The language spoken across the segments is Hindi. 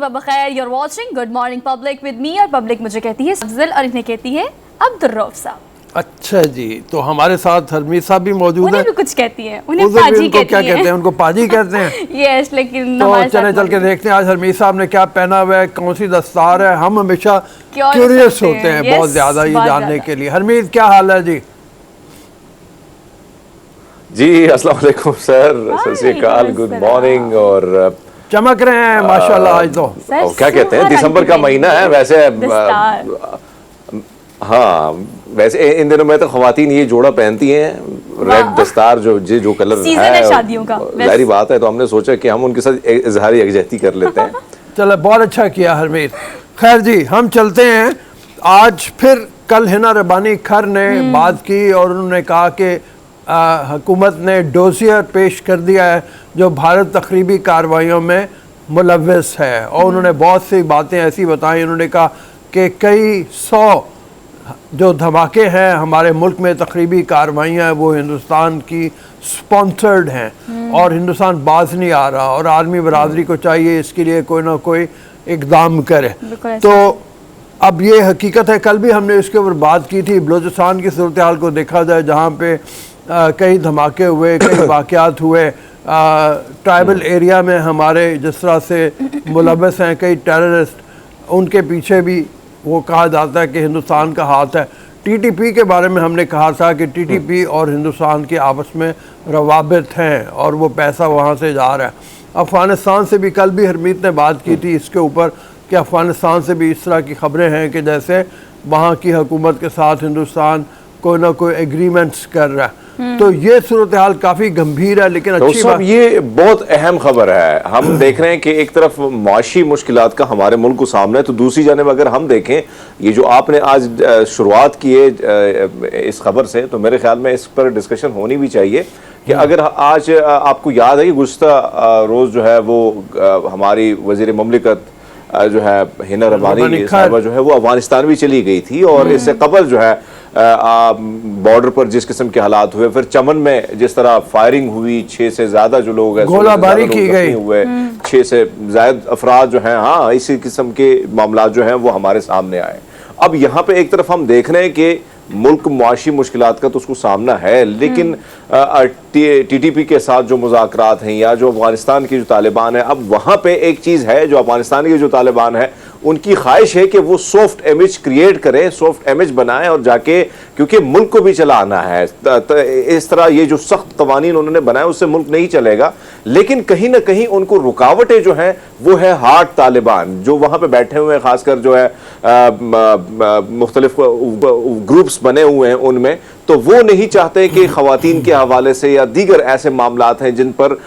सुबह बखैर, you're watching Good Morning Public with me और पब्लिक मुझे कहती है अफजल और इन्हें कहती है अब्दुर्रऊफ साहब। अच्छा जी, तो हमारे साथ हरमीत साहब भी मौजूद हैं। उन्हें भी कुछ कहती हैं, उन्हें पाजी कहती हैं। क्या कहते हैं? उनको पाजी कहते हैं। यस, लेकिन तो चले चल के देखते हैं आज हरमीत साहब ने क्या पहना हुआ है, कौन सी दस्तार है। हम हमेशा क्यूरियस होते हैं बहुत ज्यादा ये जानने के लिए। हरमीत क्या हाल है जी? जी अस्सलाम वालेकुम सर, सत श्री अकाल, गुड मॉर्निंग। और चमक रहे हैं माशाल्लाह आज तो। क्या कहते हैं, दिसंबर का महीना है वैसे। हाँ, वैसे इन दिनों में तो ख्वातीन ये जोड़ा पहनती हैं, रेड दस्तार जो कलर है शादियों का, जाहिर बात है। तो हमने सोचा कि हम उनके साथ इजहार यकजहती कर लेते हैं। चलो बहुत अच्छा किया हरमीत। खैर जी, हम चलते हैं। आज फिर कल हिना रबानी खर ने बात की और उन्होंने कहा कि हुकूमत ने डोसियर पेश कर दिया है जो भारत तकरीबी कार्रवाइयों में मुलव्वस है, और उन्होंने बहुत सी बातें ऐसी बताई। उन्होंने कहा कि कई 100 जो धमाके हैं हमारे मुल्क में, तकरीबी कार्रवाइयाँ वो हिंदुस्तान की स्पॉन्सर्ड हैं और हिंदुस्तान बाज नहीं आ रहा, और आर्मी बरादरी को चाहिए इसके लिए कोई ना कोई इकदाम करे। तो अब ये हकीकत है, कल भी हमने इसके ऊपर बात की थी। बलूचिस्तान की सूरत हाल को देखा जाए, जहाँ पे कई धमाके हुए, कई वाक़यात हुए, ट्राइबल एरिया में हमारे जिस तरह से मुलव्वस हैं कई टेररिस्ट, उनके पीछे भी वो कहा जाता है कि हिंदुस्तान का हाथ है। टीटीपी के बारे में हमने कहा था कि टीटीपी और हिंदुस्तान के आपस में रवाबित हैं और वो पैसा वहाँ से जा रहा है। अफ़गानिस्तान से भी कल भी हरमीत ने बात की थी इसके ऊपर कि अफ़गानिस्तान से भी इस तरह की खबरें हैं कि जैसे वहाँ की हुकूमत के साथ हिंदुस्तान कोई ना कोई एग्रीमेंट्स कर रहा है। तो ये सूरत हाल काफ़ी गंभीर है, लेकिन अच्छी बात ये बहुत अहम खबर है। हम देख रहे हैं कि एक तरफ माशी मुश्किलात का हमारे मुल्क को सामना है, तो दूसरी जानिब अगर हम देखें ये जो आपने आज शुरुआत की है इस खबर से, तो मेरे ख्याल में इस पर डिस्कशन होनी भी चाहिए कि अगर आज आपको याद है कि गुज़श्ता रोज़ जो है वो हमारी वज़ीर मुमलिकत जो है हिना रबानी साहिबा जो है वो अफगानिस्तान भी चली गई थी, और इससे कबल जो है बॉर्डर पर जिस किस्म के हालात हुए, फिर चमन में जिस तरह फायरिंग हुई, 6 से ज्यादा जो लोग हैं गोलाबारी की गई हुए, 6 से ज्यादा अफराद जो हैं, हाँ इसी किस्म के मामला जो हैं वो हमारे सामने आए। अब यहाँ पे एक तरफ हम देख रहे हैं कि मुल्क मुआशी मुश्किलात का तो उसको सामना है, लेकिन टीटीपी के साथ जो मुज़ाकरात हैं या जो अफगानिस्तान के जो तालिबान है, अब वहाँ पे एक चीज़ है जो अफगानिस्तान के जो तालिबान है उनकी ख्वाहिश है कि वो सॉफ्ट इमेज क्रिएट करें, सॉफ्ट इमेज बनाएं और जाके, क्योंकि मुल्क को भी चलाना है। इस तरह ये जो सख्त कवानीन उन्होंने बनाए उससे मुल्क नहीं चलेगा, लेकिन कहीं ना कहीं उनको रुकावटें जो हैं वो है हार्ड तालिबान जो वहाँ पे बैठे हुए हैं, खासकर जो है मुख्तलिफ ग्रुप्स बने हुए हैं उनमें, तो वो नहीं चाहते कि ख़वातीन के हवाले से या दीगर ऐसे मामलात हैं जिन पर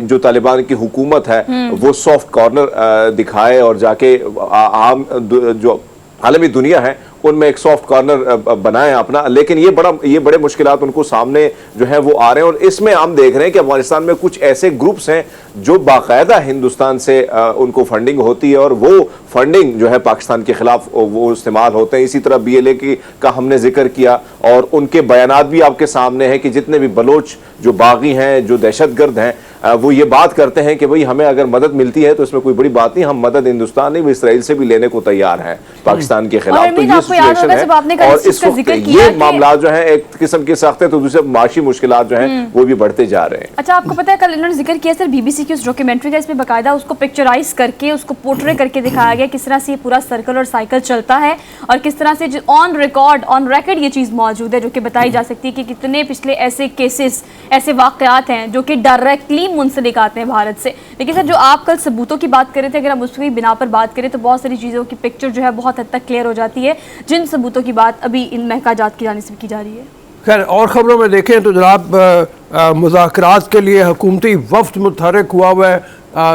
जो तालिबान की हुकूमत है वो सॉफ्ट कॉर्नर दिखाए और जाके आम जो आलमी दुनिया है उनमें एक सॉफ्ट कॉर्नर बनाएं अपना। लेकिन ये बड़े मुश्किलात उनको सामने जो है वो आ रहे हैं, और इसमें हम देख रहे हैं कि अफगानिस्तान में कुछ ऐसे ग्रुप्स हैं जो बाकायदा हिंदुस्तान से उनको फंडिंग होती है और वो फंडिंग जो है पाकिस्तान के खिलाफ वो इस्तेमाल होते हैं। इसी तरह BLA का हमने जिक्र किया, और उनके बयानात भी आपके सामने हैं कि जितने भी बलोच जो बागी हैं, जो दहशतगर्द हैं, वो ये बात करते हैं कि भाई हमें अगर मदद मिलती है तो इसमें कोई बड़ी बात नहीं, हम मदद हिंदुस्तान नहीं इसराइल से भी लेने को तैयार हैं पाकिस्तान के खिलाफ। तो ये सिचुएशन है, और इस वक्त ये मामला जो है एक किस्म के सख्त है, तो दूसरे माशी मुश्किलात जो हैं वो भी बढ़ते जा रहे हैं। अच्छा, आपको पता है कल इन्होंने जिक्र किया सर BBC की उस डॉक्यूमेंट्री का, इसमें बाकायदा उसको पिक्चराइज करके उसको पोर्ट्रे करके दिखाया गया किस तरह से ये पूरा सर्कल और साइकिल चलता है, और किस तरह से ऑन रिकॉर्ड ये चीज़ मौजूद है जो कि बताई जा सकती है कि कितने पिछले ऐसे केसेस, ऐसे वाक़यात हैं जो कि डायरेक्टली मुंसलिक आते हैं भारत से। लेकिन सर जो आप कल सबूतों की बात कर रहे थे, अगर हम उसकी बिना पर बात करें तो बहुत सारी चीज़ों की पिक्चर जो है बहुत हद तक क्लियर हो जाती है, जिन सबूतों की बात अभी इन महकाजात की जानिब से की जा रही है। खैर, और ख़बरों में देखें तो जनाब मुज़ाकरात के लिए हुकूमती वफ्द मुतहरक हुआ है,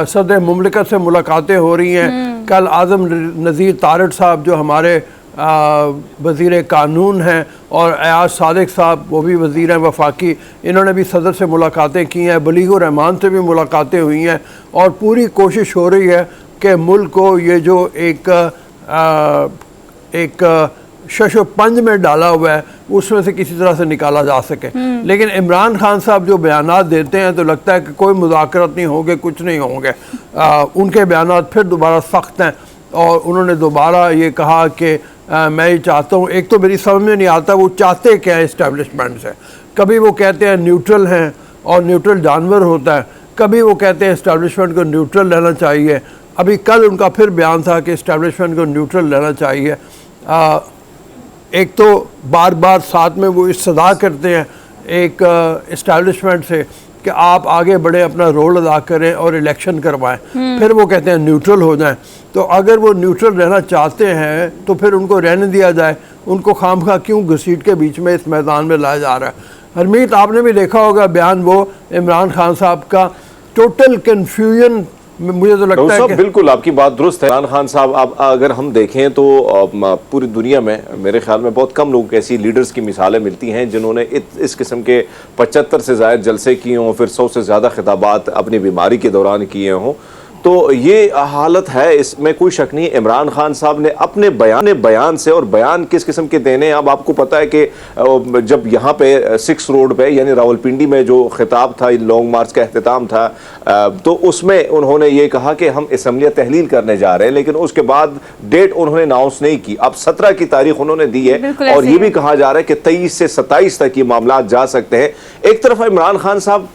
सदर मुमलिकत से मुलाकातें हो रही हैं। कल आज़म नज़ीर तारड़ साहब जो हमारे वज़ीर कानून हैं, और अयाज सादिक साहब वो भी वज़ीर हैं वफाकी, इन्होंने भी सदर से मुलाकातें की हैं। बलीगुर रहमान से भी मुलाकातें हुई हैं, और पूरी कोशिश हो रही है कि मुल्क को ये जो एक शशोपंज में डाला हुआ है उसमें से किसी तरह से निकाला जा सके। लेकिन इमरान खान साहब जो बयानात देते हैं तो लगता है कि कोई मुज़ाकरात नहीं होंगे, कुछ नहीं होंगे। उनके बयानात फिर दोबारा सख्त हैं और उन्होंने दोबारा ये कहा कि मैं ये चाहता हूँ, एक तो मेरी समझ में नहीं आता वो चाहते क्या है इस्टेब्लिशमेंट से। कभी वो कहते हैं न्यूट्रल हैं और न्यूट्रल जानवर होता है, कभी वो कहते हैं इस्टेब्लिशमेंट को न्यूट्रल रहना चाहिए। अभी कल उनका फिर बयान था कि इस्टेब्लिशमेंट को न्यूट्रल रहना चाहिए। एक तो बार बार साथ में वो इस्तदा करते हैं एक इस्टेब्लिशमेंट से कि आप आगे बढ़े, अपना रोल अदा करें और इलेक्शन करवाएं, फिर वो कहते हैं न्यूट्रल हो जाएं। तो अगर वो न्यूट्रल रहना चाहते हैं तो फिर उनको रहने दिया जाए, उनको खामखा क्यों घसीट के बीच में इस मैदान में लाया जा रहा है। हरमीत, आपने भी देखा होगा बयान वो इमरान खान साहब का, टोटल कन्फ्यूजन। मुझे तो लगता है कि बिल्कुल आपकी बात दुरुस्त है। इमरान खान साहब, आप अगर हम देखें तो पूरी दुनिया में मेरे ख्याल में बहुत कम लोग ऐसी लीडर्स की मिसालें मिलती हैं जिन्होंने इस किस्म के 75 से ज़्यादा जलसे किए हों, फिर 100 से ज़्यादा खिताबात अपनी बीमारी के दौरान किए हों। तो ये हालत है, इसमें कोई शक नहीं। इमरान खान साहब ने अपने बयान से, और बयान किस किस्म के देने हैं, अब आपको पता है कि जब यहाँ पे 6 रोड पे यानी रावलपिंडी में जो खिताब था, लॉन्ग मार्च का अख्तिताम था, तो उसमें उन्होंने ये कहा कि हम असम्बलियाँ तहलील करने जा रहे हैं, लेकिन उसके बाद डेट उन्होंने अनाउंस नहीं की। अब 17 की तारीख उन्होंने दी है और ये भी कहा जा रहा है कि 23 से 27 तक ये मामला जा सकते हैं। एक तरफ इमरान खान साहब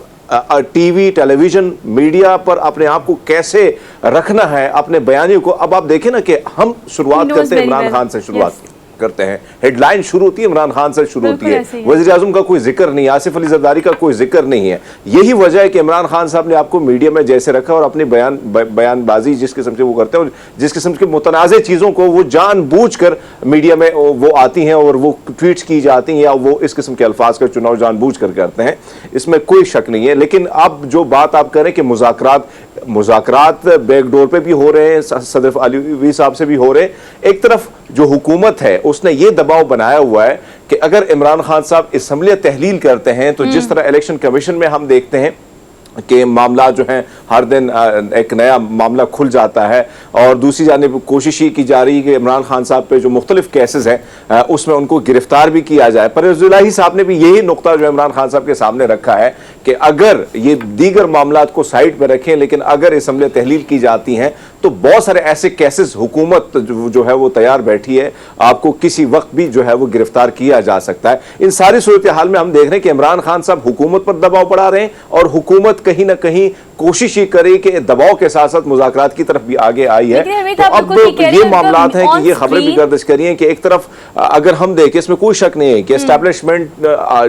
टीवी, टेलीविजन, मीडिया पर अपने आप को कैसे रखना है, अपने बयानियों को। अब आप देखें ना कि हम शुरुआत करते हैं इमरान खान से, शुरुआत करते हैं, हेडलाइन शुरू होती है इमरान खान से शुरू होती है, वज़ीर आज़म का कोई जिक्र नहीं, आसिफ अली ज़रदारी का कोई जिक्र नहीं है। यही वजह है कि इमरान खान साहब ने आपको मीडिया में जैसे रखा और अपनी बयानबाजी जिस किस्म से वो करते हैं और जिस किस्म की मुतनाज़ चीज़ों को वो जानबूझकर मीडिया में वो आती हैं और वो ट्वीट्स की जाती हैं या वो इस किस्म के अल्फाज का चुनाव जानबूझकर करते हैं, इसमें कोई शक नहीं है। लेकिन अब जो बात आप करें कि मुज़ाकरात बैकडोर पे भी हो रहे हैं, सदर अलवी साहब से भी हो रहे हैं। एक तरफ जो हुकूमत है उसने ये दबाव बनाया हुआ है कि अगर इमरान खान साहब असम्बलियाँ तहलील करते हैं तो जिस तरह इलेक्शन कमीशन में हम देखते हैं कि मामला जो है हर दिन एक नया मामला खुल जाता है, और दूसरी जानिब कोशिश ये की जा रही है कि इमरान खान साहब पे जो मुख्तलिफ केसेस हैं उसमें उनको गिरफ्तार भी किया जाए। परवेज़ इलाही साहब ने भी यही नुक्ता जो इमरान खान साहब के सामने रखा है कि अगर ये दीगर मामलात को साइड पर रखें, लेकिन अगर असम्बलियाँ तहलील की जाती हैं तो बहुत सारे ऐसे केसेस हुकूमत जो है वो तैयार बैठी है, आपको किसी वक्त भी जो है वो गिरफ्तार किया जा सकता है। इन सारी सूरत हाल में हम देख रहे हैं कि इमरान खान साहब हुकूमत पर दबाव बढ़ा रहे हैं और हुकूमत कहीं ना कहीं कोशिश ये करे कि दबाव के साथ साथ मुज़ाकरात की तरफ भी आगे आई है। तो अब ये मामलात हैं कि ये खबरें भी गर्दिश करी हैं कि एक तरफ अगर हम देखें, इसमें कोई शक नहीं है कि एस्टैब्लिशमेंट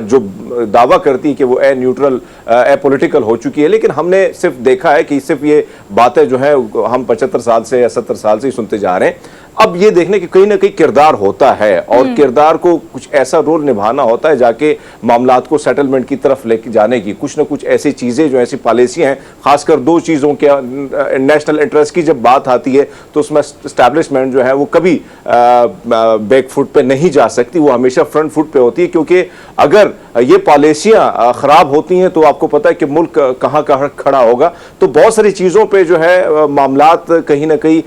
जो दावा करती है कि वो ए न्यूट्रल ए पॉलिटिकल हो चुकी है, लेकिन हमने सिर्फ देखा है कि सिर्फ ये बातें जो है हम 75 साल से या 70 साल से ही सुनते जा रहे हैं। अब ये देखने की कहीं ना कहीं किरदार होता है और किरदार को कुछ ऐसा रोल निभाना होता है जाके मामलात को सेटलमेंट की तरफ लेके जाने की। कुछ ना कुछ ऐसी चीज़ें जो ऐसी पॉलिसियाँ हैं, खासकर 2 चीज़ों के नेशनल इंटरेस्ट की जब बात आती है तो उसमें एस्टैब्लिशमेंट जो है वो कभी बैक फुट पे नहीं जा सकती, वो हमेशा फ्रंट फुट पे होती है। क्योंकि अगर ये पॉलिसियाँ ख़राब होती हैं तो आपको पता है कि मुल्क कहाँ कहाँ खड़ा होगा। तो बहुत सारी चीज़ों पर जो है मामलात कहीं ना कहीं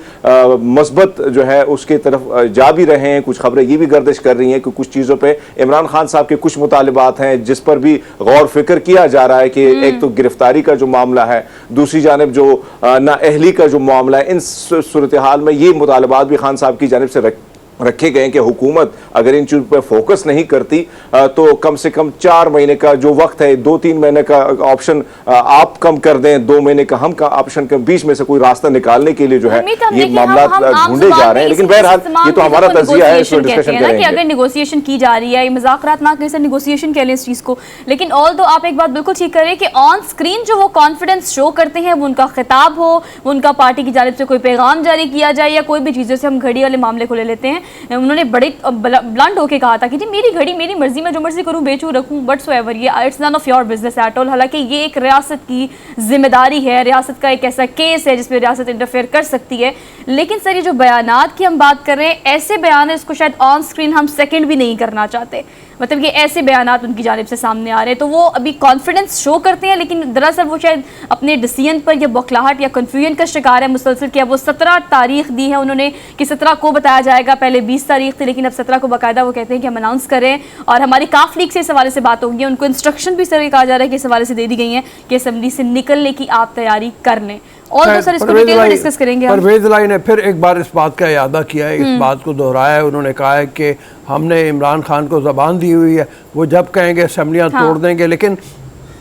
मस्बत जो है उसके तरफ जा भी रहे हैं। कुछ खबरें ये भी गर्दिश कर रही हैं कि कुछ चीज़ों पे इमरान खान साहब के कुछ मुतालिबात हैं जिस पर भी गौर फिक्र किया जा रहा है कि एक तो गिरफ्तारी का जो मामला है, दूसरी जानिब जो नाअहली का जो मामला है, इन सूरत हाल में ये मुतालिबात भी खान साहब की जानिब से रखे गए कि हुकूमत अगर इन चीज़ों पर फोकस नहीं करती तो कम से कम 4 महीने का जो वक्त है, 2-3 महीने का ऑप्शन आप कम कर दें, 2 महीने का हम का ऑप्शन के बीच में से कोई रास्ता निकालने के लिए जो है ये मामला ढूंढे जा रहे हैं। लेकिन बहरहाल ये तो हमारा तज़किया है, इसमें डिस्कशन करेंगे। अगर नेगोशिएशन की जा रही है, मुज़ाकरात ना करें, नेगोशिएशन कह लें इस चीज़ को। लेकिन ऑल्दो आप एक बात बिल्कुल ठीक करें कि ऑन स्क्रीन जो वो कॉन्फिडेंस शो करते हैं, वो उनका खिताब हो, वो उनका पार्टी की जानिब से कोई पैगाम जारी किया जाए या कोई भी चीज़, जैसे हम घड़ी वाले मामले को ले लेते हैं, उन्होंने बड़े ब्लंट होके कहा था कि जी मेरी घड़ी मेरी मर्जी में जो मर्जी करूं, बेचूं, रखूं, व्हाटसोएवर, ये it's none of your business at all. हालांकि ये एक रियासत की जिम्मेदारी है, रियासत का एक ऐसा केस है जिसमें रियासत इंटरफेयर कर सकती है। लेकिन सर ये जो बयानात की हम बात कर रहे हैं, ऐसे बयान है इसको शायद ऑन स्क्रीन हम सेकंड भी नहीं करना चाहते। मतलब कि ऐसे बयानात उनकी जानिब से सामने आ रहे हैं तो वो अभी कॉन्फिडेंस शो करते हैं, लेकिन दरअसल वो शायद अपने डिसीजन पर या बौखलाहट या कन्फ्यूजन का शिकार है मुसलसल किया। वो 17 तारीख दी है उन्होंने कि 17 को बताया जाएगा, पहले पहले 20 तारीख थी, लेकिन अब 17 को बाकायदा वो कहते हैं कि हम अनाउंस करें। और हमारी काफ लीग से इस हवाले से बात होगी, उनको इंस्ट्रक्शन भी सर कहा जा रहा है कि इस हवाले से दे दी गई है कि असेंबली से निकलने की आप तैयारी कर लें। और तो सर इसको डिटेल में डिस्कस करेंगे। परवेज लाई ने फिर एक बार इस बात का इरादा किया है, इस बात को दोहराया है। उन्होंने कहा है कि हमने इमरान खान को ज़बान दी हुई है, वो जब कहेंगे असेंबलियाँ तोड़ देंगे, लेकिन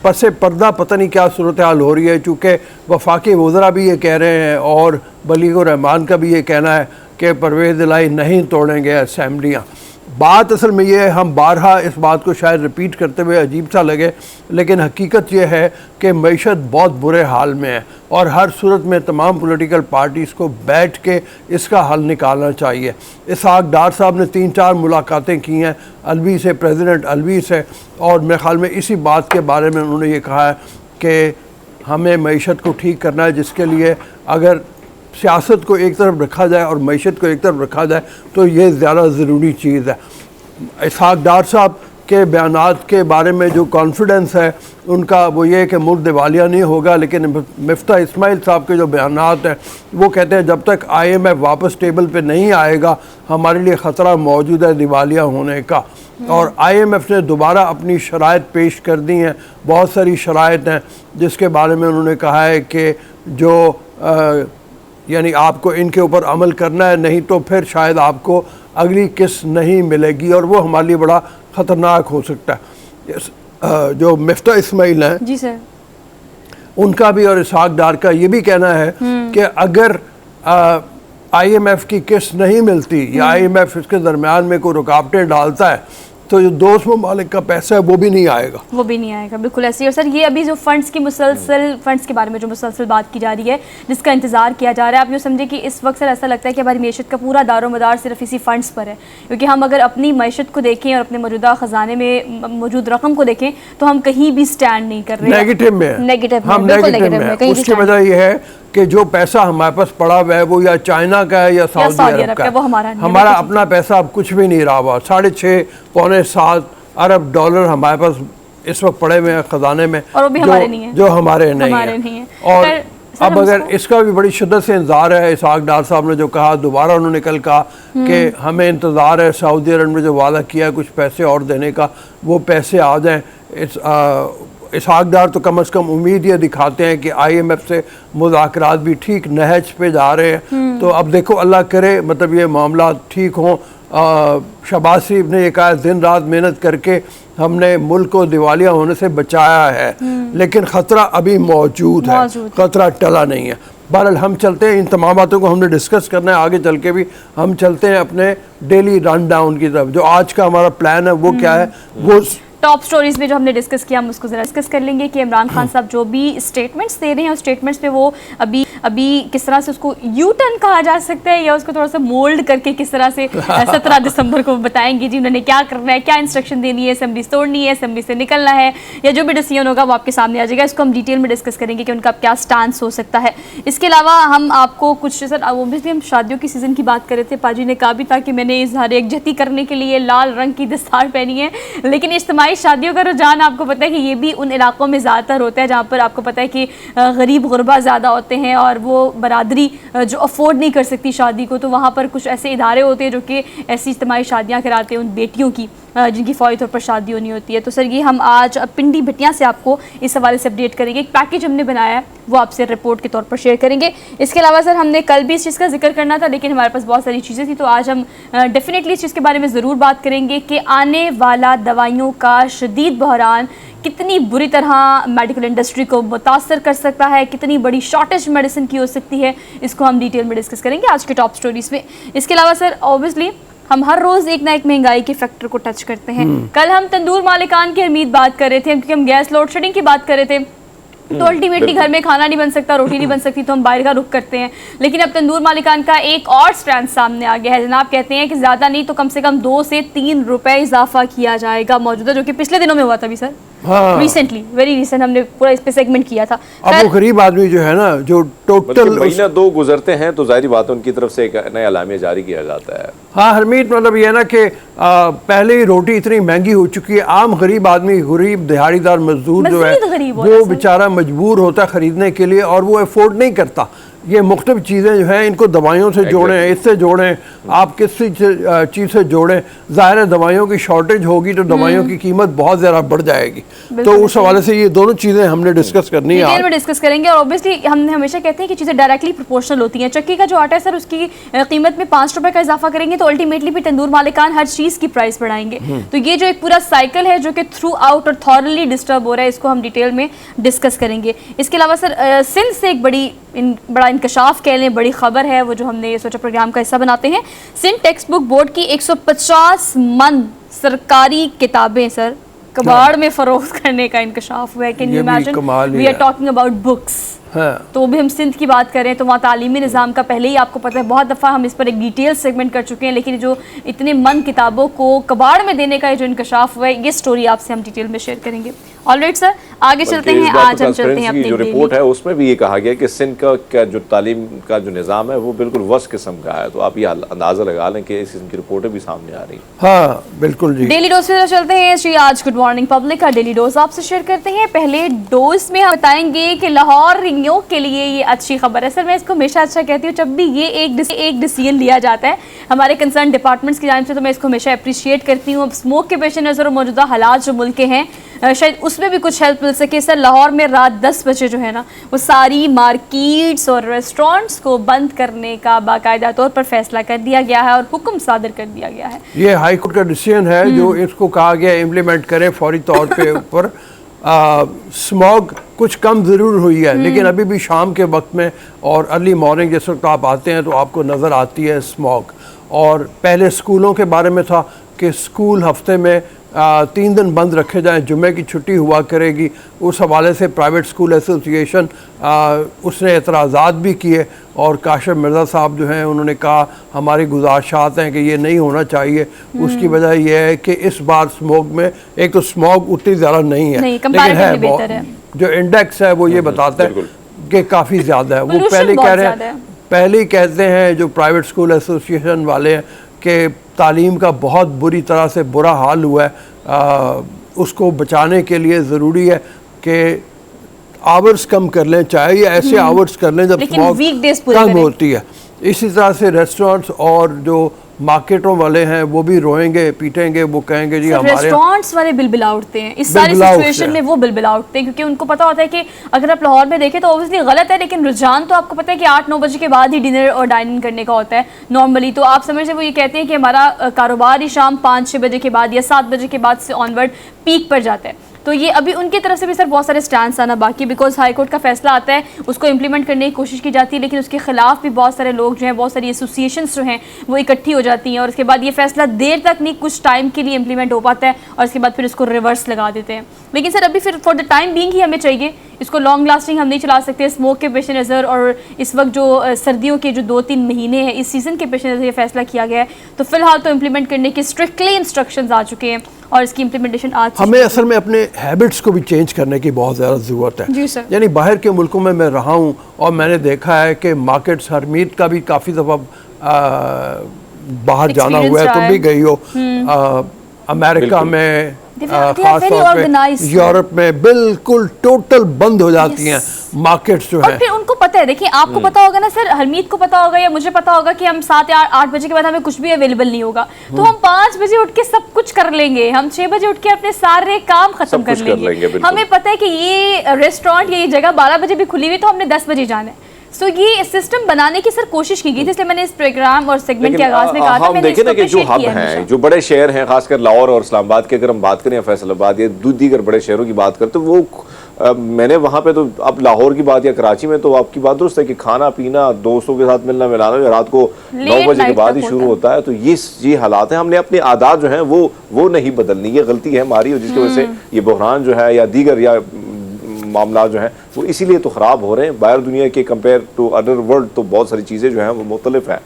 पसे पर्दा पता नहीं क्या सूरत हाल हो रही है। चूँकि वफाकी वज़रा भी ये कह रहे हैं और बलीगुर रहमान का भी ये कहना है कि परवेज लाई नहीं तोड़ेंगे असेंबलियाँ। बात असल में ये है, हम बारहा इस बात को शायद रिपीट करते हुए अजीब सा लगे, लेकिन हकीकत ये है कि मईशत बहुत बुरे हाल में है और हर सूरत में तमाम पॉलिटिकल पार्टीज़ को बैठ के इसका हल निकालना चाहिए। इसहाक डार साहब ने 3-4 मुलाकातें की हैं अलवी से, प्रेसिडेंट अलवी से, और मेरे ख्याल में इसी बात के बारे में उन्होंने ये कहा है कि हमें मईशत को ठीक करना है, जिसके लिए अगर सियासत को एक तरफ रखा जाए और मईशत को एक तरफ रखा जाए तो ये ज़्यादा ज़रूरी चीज़ है। इसहाक डार साहब के बयानात के बारे में जो कॉन्फिडेंस है उनका, वो ये कि मुल्क दिवालिया नहीं होगा, लेकिन मिफ्ता इस्माइल साहब के जो बयानात हैं वो कहते हैं जब तक IMF वापस टेबल पे नहीं आएगा हमारे लिए ख़तरा मौजूद है दिवालिया होने का। और IMF ने दोबारा अपनी शराइत पेश कर दी हैं, बहुत सारी शराइत हैं जिसके बारे में उन्होंने कहा है कि जो यानी आपको इनके ऊपर अमल करना है, नहीं तो फिर शायद आपको अगली किस्त नहीं मिलेगी और वो हमारे लिए बड़ा ख़तरनाक हो सकता है। जो मिफ्ता इस्माइल हैं जी सर, उनका भी और इसहाक डार का ये भी कहना है कि अगर IMF की किस्त नहीं मिलती या IMF इसके दरमियान में कोई रुकावटें डालता है तो जो दोस्त ममालिक का पैसा है वो भी नहीं आएगा, वो भी नहीं आएगा, बिल्कुल ऐसे ही। और सर ये अभी जो फंड्स की मुसलसल फंड्स के बारे में जो मुसलसल बात की जा रही है, जिसका इंतजार किया जा रहा है, आप यूँ समझे कि इस वक्त सर ऐसा लगता है कि हमारी मैशत का पूरा दारोमदार सिर्फ इसी फंड्स पर है। क्योंकि हम अगर अपनी मैशत को देखें और अपने मौजूदा ख़जाने में मौजूद रकम को देखें तो हम कहीं भी स्टैंड नहीं कर रहे, नेगेटिव में है, नेगेटिव हम नेगेटिव में है। उसकी वजह यह है कि जो पैसा हमारे पास पड़ा हुआ है वो या चाइना का है या सऊदी अरब का है, वो हमारा अपना पैसा अब कुछ भी नहीं रहा हुआ। 6.5-6-7 अरब डॉलर हमारे पास इस वक्त पड़े हुए हैं खजाने में, और वो भी हमारे नहीं है, जो हमारे नहीं है। और अब अगर इसका भी बड़ी शिद्दत से इंतजार है, इसहाक डार साहब ने जो कहा, दोबारा उन्होंने कल कहा कि हमें इंतज़ार है सऊदी अरब ने जो वादा किया कुछ पैसे और देने का, वो पैसे आ जाएं। इसहाक डार तो कम से कम उम्मीद ये दिखाते हैं कि IMF से मुज़ाकरात भी ठीक नहज पे जा रहे हैं। तो अब देखो अल्लाह करे मतलब ये मामला ठीक हों। शहबाज शरीफ ने ये कहा दिन रात मेहनत करके हमने मुल्क को दिवालिया होने से बचाया है, लेकिन ख़तरा अभी मौजूद है, ख़तरा टला नहीं है। बहरहाल हम चलते हैं, इन तमाम बातों को हमने डिस्कस करना है आगे चल के भी। हम चलते हैं अपने डेली रन डाउन की तरफ। जो आज का हमारा प्लान है वो क्या है, वो टॉप स्टोरीज में जो हमने डिस्कस किया हम उसको जरा डिस्कस कर लेंगे कि इमरान खान साहब जो भी स्टेटमेंट्स दे रहे हैं उस स्टेटमेंट्स पे वो अभी किस तरह से उसको यू टर्न कहा जा सकता है या उसको थोड़ा सा मोल्ड करके किस तरह से 17 दिसंबर को बताएंगे जी उन्होंने क्या करना है, क्या इंस्ट्रक्शन देनी है, असेंबली तोड़नी है, असेंबली से निकलना है, या जो भी डिसीजन होगा वो आपके सामने आ जाएगा। इसको हम डिटेल में डिस्कस करेंगे कि उनका क्या स्टांस हो सकता है। इसके अलावा हम आपको कुछ सर ओबियसली हम शादियों की सीज़न की बात कर रहे थे, पाजी ने कहा भी था कि मैंने इजहार यकजहती करने के लिए लाल रंग की दस्तार पहनी है, लेकिन इज्तिमाई शादियों का रुझान आपको पता है कि ये भी उन इलाकों में ज़्यादातर होता है जहाँ पर आपको पता है कि गरीब गुरबा ज़्यादा होते हैं और वो बरादरी जो अफोर्ड नहीं कर सकती शादी को, तो वहाँ पर कुछ ऐसे इदारे होते हैं जो कि ऐसी इज्तिमाई शादियाँ कराते हैं उन बेटियों की जिनकी फौरी तौर पर शादी होनी होती है। तो सर ये हम आज पिंडी भटिया से आपको इस हवाले से अपडेट करेंगे। एक पैकेज हमने बनाया है वो आपसे रिपोर्ट के तौर पर शेयर करेंगे। इसके अलावा सर हमने कल भी इस चीज़ का जिक्र करना था लेकिन हमारे पास बहुत सारी चीज़ें थी, तो आज हम डेफिनेटली इस चीज़ के बारे में ज़रूर बात करेंगे कि आने वाला दवाइयों का शदीद बहरान कितनी बुरी तरह मेडिकल इंडस्ट्री को मुतासर कर सकता है, कितनी बड़ी शॉर्टेज मेडिसिन की हो सकती है, इसको हम डिटेल में डिस्कस करेंगे आज के टॉप स्टोरीज में। इसके अलावा सर ऑब्वियसली हम हर रोज़ एक ना एक महंगाई के फैक्टर को टच करते हैं। कल हम तंदूर मालिकान की अहमियत बात कर रहे थे क्योंकि हम गैस लोड शेडिंग की बात कर रहे थे, तो अल्टीमेटली घर में खाना नहीं बन सकता, रोटी नहीं बन सकती, तो हम बाहर का रुख करते हैं। लेकिन अब तंदूर मालिकान का एक और स्टैंड सामने आ गया है। जनाब कहते हैं कि ज़्यादा नहीं तो कम से कम 2 से 3 रुपए इजाफा किया जाएगा मौजूदा, जो कि पिछले दिनों में हुआ था भी सर, रिसेंटली वेरी रिसेंट हमने पूरा इस पे सेगमेंट किया था। अब वो गरीब आदमी जो है ना, जो टोटल महीना 2 गुजरते हैं तो जाहिर बात है उनकी तरफ से एक नया अलामिया जारी किया जाता है। हाँ हरमीत, मतलब ये है ना कि पहले ही रोटी इतनी महंगी हो चुकी है, आम गरीब आदमी, गरीब दिहाड़ीदार मजदूर जो है वो बेचारा मजबूर होता है खरीदने के लिए और वो अफोर्ड नहीं करता। ये मुख्तलिफ चीज़ें जो हैं इनको दवाइयों से जोड़ें, इससे जोड़ें, आप किसी चीज़ से जोड़ें। ज़ाहिर है दवाइयों की शॉर्टेज होगी तो दवाइयों की कीमत बहुत ज़्यादा बढ़ जाएगी। तो उस हवाले से ये दोनों चीज़ें हमने डिस्कस करनी है, डिटेल में डिस्कस करेंगे। और ऑब्वियसली हम हमेशा कहते हैं कि चीज़ें डायरेक्टली प्रोपोर्शनल होती हैं। चक्की का जो आटा है सर, उसकी कीमत में 5 रुपए का इजाफा करेंगे तो अल्टीमेटली भी तंदूर मालिकान हर चीज़ की प्राइस बढ़ाएंगे। तो ये जो एक पूरा साइकिल है जो कि थ्रू आउट और थॉरली डिस्टर्ब हो रहा है, इसको हम डिटेल में डिस्कस करेंगे। इसके अलावा सर सिंध से एक बड़ा इंकशाफ कह लें, बड़ी खबर है, वो जो हमने ये सोचा प्रोग्राम का हिस्सा बनाते हैं। सिंध टेक्स्ट बुक बोर्ड की 150 मन सरकारी किताबें सर कबाड़ में फरोख्त करने का इंकशाफ हुआ है। Can you imagine, we are talking about books. तो भी हम सिंध की बात करें तो वहाँ तालीमी निज़ाम का पहले ही आपको पता है, बहुत दफ़ा हम इस पर एक डिटेल सेगमेंट कर चुके हैं, लेकिन जो इतने मन किताबों को कबाड़ में देने का जो इंकशाफ हुआ है, ये स्टोरी आपसे हम डिटेल में शेयर करेंगे। ऑलराइट सर, आगे चलते हैं। आज हम चलते हैं अपनी जो रिपोर्ट है उसमें भी ये कहा गया कि सिंध का जो तालीम का जो निज़ाम है वो बिल्कुल वर्स्ट किस्म का है। तो आप ये अंदाज़ा लगा लें कि इस किस्म की रिपोर्टें भी सामने आ रही हैं। हाँ बिल्कुल जी। डेली डोज पे चलते हैं जी। आज गुड मॉर्निंग पब्लिक का डेली डोज आपसे शेयर करते हैं। पहले डोज में हम बताएंगे कि लाहौरियों के लिए ये अच्छी खबर है। सर मैं इसको हमेशा अच्छा कहती हूँ, जब भी ये एक डिसीजन लिया जाता है हमारे कंसर्न डिपार्टमेंट्स की जानिब से, तो मैं इसको हमेशा अप्रिशिएट करती हूँ। अब स्मोक के पेश नज़र और मौजूदा हालात जो मुल्क के हैं, शायद उसमें भी कुछ हेल्प मिल सके। सर लाहौर में रात 10 बजे जो है ना, वो सारी मार्केट्स और रेस्टोरेंट्स को बंद करने का बाकायदा तौर पर फैसला कर दिया गया है और हुक्म सादर कर दिया गया है। ये हाई कोर्ट का डिसीजन है जो इसको कहा गया इम्प्लीमेंट करें फौरी तौर पे ऊपर। स्मॉग कुछ कम ज़रूर हुई है, लेकिन अभी भी शाम के वक्त में और अर्ली मॉर्निंग जिस वक्त आप आते हैं तो आपको नज़र आती है स्मॉग। और पहले स्कूलों के बारे में था कि स्कूल हफ्ते में 3 दिन बंद रखे जाएं, जुम्मे की छुट्टी हुआ करेगी। उस हवाले से प्राइवेट स्कूल एसोसिएशन उसने एतराज़ात भी किए और काशिफ मिर्ज़ा साहब जो हैं उन्होंने कहा हमारी गुजारिशात हैं कि ये नहीं होना चाहिए। उसकी वजह यह है कि इस बार स्मोक में एक तो स्मोक उतनी ज़्यादा नहीं है, लेकिन है बहुत, जो इंडेक्स है वो ये बताता है कि काफ़ी ज़्यादा है। वो पहले ही कहते हैं जो प्राइवेट स्कूल एसोसिएशन वाले हैं कि तालीम का बहुत बुरी तरह से बुरा हाल हुआ है। उसको बचाने के लिए ज़रूरी है कि आवर्स कम कर लें, चाहे ऐसे आवर्स कर लें जब स्मॉग कम होती है। इसी तरह से रेस्टोरेंट्स और जो मार्केटों वाले हैं वो भी रोएंगे पीटेंगे, वो कहेंगे जी हमारे रेस्टोरेंट्स वाले बिलबिला उठते हैं इस सारी सिचुएशन में, वो बिलबिला उठते हैं क्योंकि उनको पता होता है कि अगर आप लाहौर में देखें तो ऑब्वियसली गलत है, लेकिन रुझान तो आपको पता है कि 8-9 बजे के बाद ही डिनर और डाइनिंग करने का होता है नॉर्मली। तो आप समझ वो ये कहते हैं कि हमारा कारोबार ही शाम 5-6 बजे के बाद या 7 बजे के बाद से ऑनवर्ड पीक पर जाता है। तो ये अभी उनकी तरफ से भी सर बहुत सारे स्टैंड्स आना बाकी, बिकॉज हाई कोर्ट का फैसला आता है उसको इंप्लीमेंट करने की कोशिश की जाती है, लेकिन उसके खिलाफ भी बहुत सारे लोग जो हैं, बहुत सारी एसोसिएशंस जो हैं वो इकट्ठी हो जाती हैं और उसके बाद ये फैसला देर तक नहीं कुछ टाइम के लिए इंप्लीमेंट हो पाता है और उसके बाद फिर इसको रिवर्स लगा देते हैं। लेकिन सर अभी फिर फॉर द टाइम बीइंग ही हमें चाहिए, इसको लॉन्ग लास्टिंग हम नहीं चला सकते स्मोक के पेश नज़र, और इस वक्त जो सर्दियों के जो 2-3 महीने हैं इस सीज़न के पेश नज़र ये फैसला किया गया है। तो फिलहाल तो इम्प्लीमेंट करने के स्ट्रिक्टली इंस्ट्रक्शंस आ चुके हैं और इसकी इम्प्लीमेंटेशन आज हमें असल में अपने हैबिट्स को भी चेंज करने की बहुत ज़्यादा ज़रूरत है। जी सर। यानी बाहर के मुल्कों में मैं रहा हूँ और मैंने देखा है कि मार्केट्स, हरमीत का भी काफ़ी दफ़ा बाहर जाना हुआ है, तुम भी गई हो अमेरिका में, खास तौर पे यूरोप में बिल्कुल टोटल बंद हो जाती हैं मार्केट्स जो है। फिर उनको पता है, देखिए आपको पता होगा ना सर, हरमीत को पता होगा या मुझे पता होगा कि हम 7 या 8 बजे के बाद हमें कुछ भी अवेलेबल नहीं होगा, तो हम 5 बजे उठ के सब कुछ कर लेंगे, हम 6 बजे उठ के अपने सारे काम खत्म कर लेंगे। हमें पता है कि ये रेस्टोरेंट या ये जगह 12 बजे भी खुली हुई तो हमने 10 बजे जाना है। सो ये सिस्टम बनाने की सर कोशिश की गई थी, इसलिए मैंने इस प्रोग्राम और सेगमेंट के आगाज में कहा था हम देखें ना कि जो हब हैं, जो बड़े शहर हैं, खासकर लाहौर और इस्लामाबाद की अगर हम बात करें, फैसलाबाद या दीगर बड़े शहरों की बात करें, तो वो मैंने वहाँ पे तो अब लाहौर की बात या कराची में तो आपकी बात दुरुस्त है कि खाना पीना दोस्तों के साथ मिलना मिलाना रात को 9 बजे के बाद ही शुरू होता है। तो ये हालात हैं, हमने अपने आदात जो हैं वो नहीं बदलनी, ये गलती है हमारी, और जिसकी वजह से ये बहरान जो है या दीगर या मामला जो हैं वो इसीलिए तो ख़राब हो रहे हैं। बाहर दुनिया के कंपेयर टू अदर वर्ल्ड तो बहुत सारी चीज़ें जो हैं वो मुख्तलिफ हैं।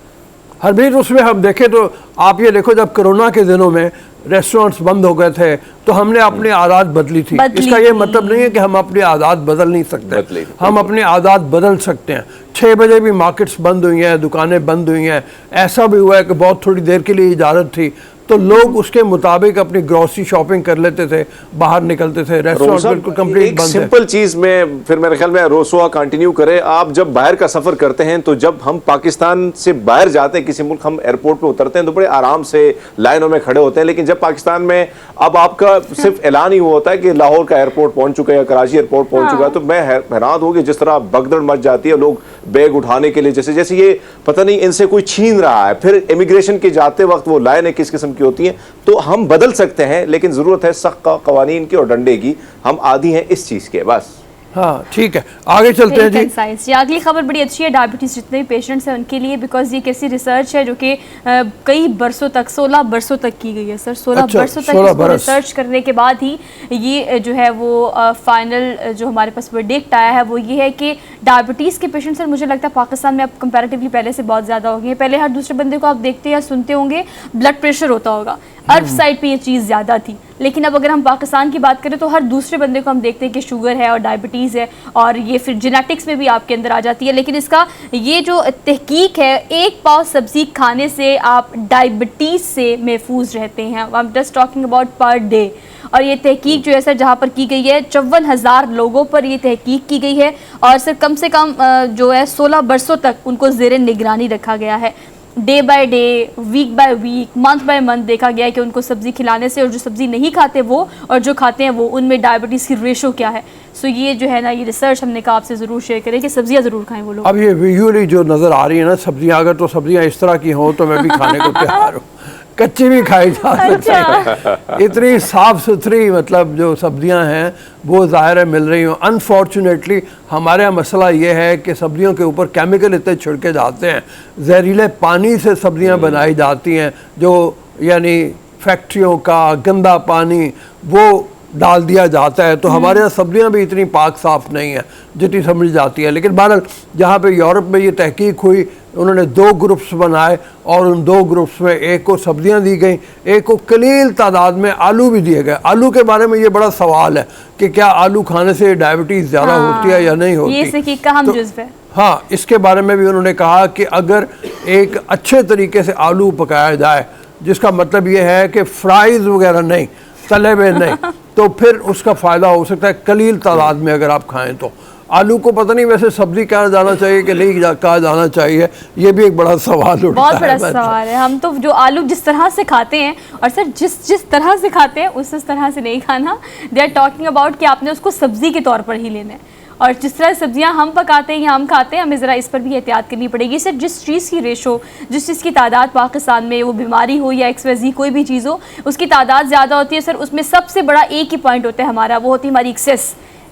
हरमीत उसमें हम देखें तो आप ये देखो, जब कोरोना के दिनों में रेस्टोरेंट्स बंद हो गए थे तो हमने अपनी आदत बदली थी। इसका ये मतलब नहीं है कि हम अपनी आदत बदल नहीं सकते, हम अपनी आदत बदल सकते हैं। 6 बजे भी मार्केट्स बंद हुई हैं, दुकानें बंद हुई हैं। ऐसा भी हुआ है कि बहुत थोड़ी देर के लिए इजाज़त थी तो लोग उसके मुताबिक अपनी ग्रोसरी शॉपिंग कर लेते थे, बाहर निकलते थे, रेस्टोरेंट बिल्कुल कंप्लीट एक बंद है। सिंपल चीज में फिर मेरे ख्याल में रोसवा कंटिन्यू करे, आप जब बाहर का सफर करते हैं तो जब हम पाकिस्तान से बाहर जाते हैं किसी मुल्क, हम एयरपोर्ट पे उतरते हैं तो बड़े आराम से लाइनों में खड़े होते हैं, लेकिन जब पाकिस्तान में अब आपका सिर्फ ऐलान ही हुआ होता है कि लाहौर का एयरपोर्ट पहुंच चुका है या कराची एयरपोर्ट पहुंच चुका है, तो मैं हैरान हूं कि जिस तरह भगदड़ मच जाती है, लोग बैग उठाने के लिए जैसे जैसे ये पता नहीं इनसे कोई छीन रहा है, फिर इमिग्रेशन के जाते वक्त वो लाइनें किस किस्म की होती हैं। तो हम बदल सकते हैं, लेकिन जरूरत है सख्त कवानीन की और डंडे की, हम आदी हैं इस चीज के। बस हाँ ठीक है, आगे चलते हैं जी। साइंस ये अगली खबर बड़ी अच्छी है डायबिटीज जितने भी पेशेंट्स हैं उनके लिए, बिकॉज ये एक ऐसी रिसर्च है जो कि कई बरसों तक 16 बरसों तक की गई है सर। 16 बरसों तक इसको रिसर्च करने के बाद ही ये जो है वो फाइनल जो हमारे पास वर्डिक्ट आया है वो ये है कि डायबिटीज़ के पेशेंट सर मुझे लगता है पाकिस्तान में अब कंपैरेटिवली पहले से बहुत ज़्यादा हो गए हैं। पहले हर दूसरे बंदे को आप देखते या सुनते होंगे ब्लड प्रेशर होता होगा, अरब साइड पे ये चीज़ ज़्यादा थी, लेकिन अब अगर हम पाकिस्तान की बात करें तो हर दूसरे बंदे को हम देखते हैं कि शुगर है और डायबिटीज़ है, और ये फिर जेनेटिक्स में भी आपके अंदर आ जाती है। लेकिन इसका ये जो तहकीक है, एक पाव सब्ज़ी खाने से आप डायबिटीज़ से महफूज रहते हैं। I am just talking about per day. और ये तहकीक जो है सर जहाँ पर की गई है 54,000 लोगों पर ये तहकीक की गई है, और सर कम से कम जो है 16 बरसों तक उनको ज़ेरे निगरानी रखा गया है। Day by day, week by week, month by month देखा गया है कि उनको सब्ज़ी खिलाने से और जो सब्ज़ी नहीं खाते वो और जो खाते हैं वो, उनमें डायबिटीज़ की रेशो क्या है। सो ये जो है ना ये रिसर्च हमने कहा आपसे ज़रूर शेयर करें कि सब्जियां ज़रूर खाएं वो लोग। अब ये विजुअली जो नज़र आ रही है ना सब्जियां, अगर तो सब्जियां इस तरह की हों तो मैं भी खाने को तैयार हूँ, कच्ची भी खाई जा सकती है। इतनी साफ़ सुथरी मतलब जो सब्जियां हैं वो ज़ाहिर है मिल रही हों। अनफॉर्चुनेटली हमारे यहाँ मसला ये है कि सब्जियों के ऊपर केमिकल इतने छिड़के जाते हैं, जहरीले पानी से सब्जियां बनाई जाती हैं, जो यानी फैक्ट्रियों का गंदा पानी वो डाल दिया जाता है, तो हमारे यहाँ सब्जियां भी इतनी पाक साफ नहीं है जितनी समझ जाती है। लेकिन बहरहाल जहाँ पे यूरोप में ये तहकीक हुई, उन्होंने 2 ग्रुप्स बनाए और उन 2 ग्रुप्स में एक को सब्जियां दी गई, एक को कलील तादाद में आलू भी दिए गए। आलू के बारे में ये बड़ा सवाल है कि क्या आलू खाने से डायबिटीज़ ज़्यादा होती है या नहीं होती। ये हाँ, इसके बारे में भी उन्होंने कहा कि अगर एक अच्छे तरीके से आलू पकाया जाए, जिसका मतलब ये है कि फ्राइज़ वगैरह नहीं, तले हुए नहीं, तो फिर उसका फ़ायदा हो सकता है कलील तादाद में अगर आप खाएं तो। आलू को पता नहीं वैसे सब्जी कहा जाना चाहिए कि नहीं कहा जाना चाहिए, ये भी एक बड़ा सवाल उठता है। बहुत बड़ा सवाल है। हम तो जो आलू जिस तरह से खाते हैं, और सर जिस तरह से खाते हैं उस तरह से नहीं खाना। दे आर टॉकिंग अबाउट कि आपने उसको सब्जी के तौर पर ही लेना है, और जिस तरह सब्जियां हम पकाते हैं या हम खाते हैं, हमें ज़रा इस पर भी एहतियात करनी पड़ेगी। सर जिस चीज़ की रेशो, जिस चीज़ की तादाद पाकिस्तान में, वो बीमारी हो या XYZ कोई भी चीज़ हो, उसकी तादाद ज़्यादा होती है सर, उसमें सबसे बड़ा एक ही पॉइंट होता है हमारा, वो होती है हमारी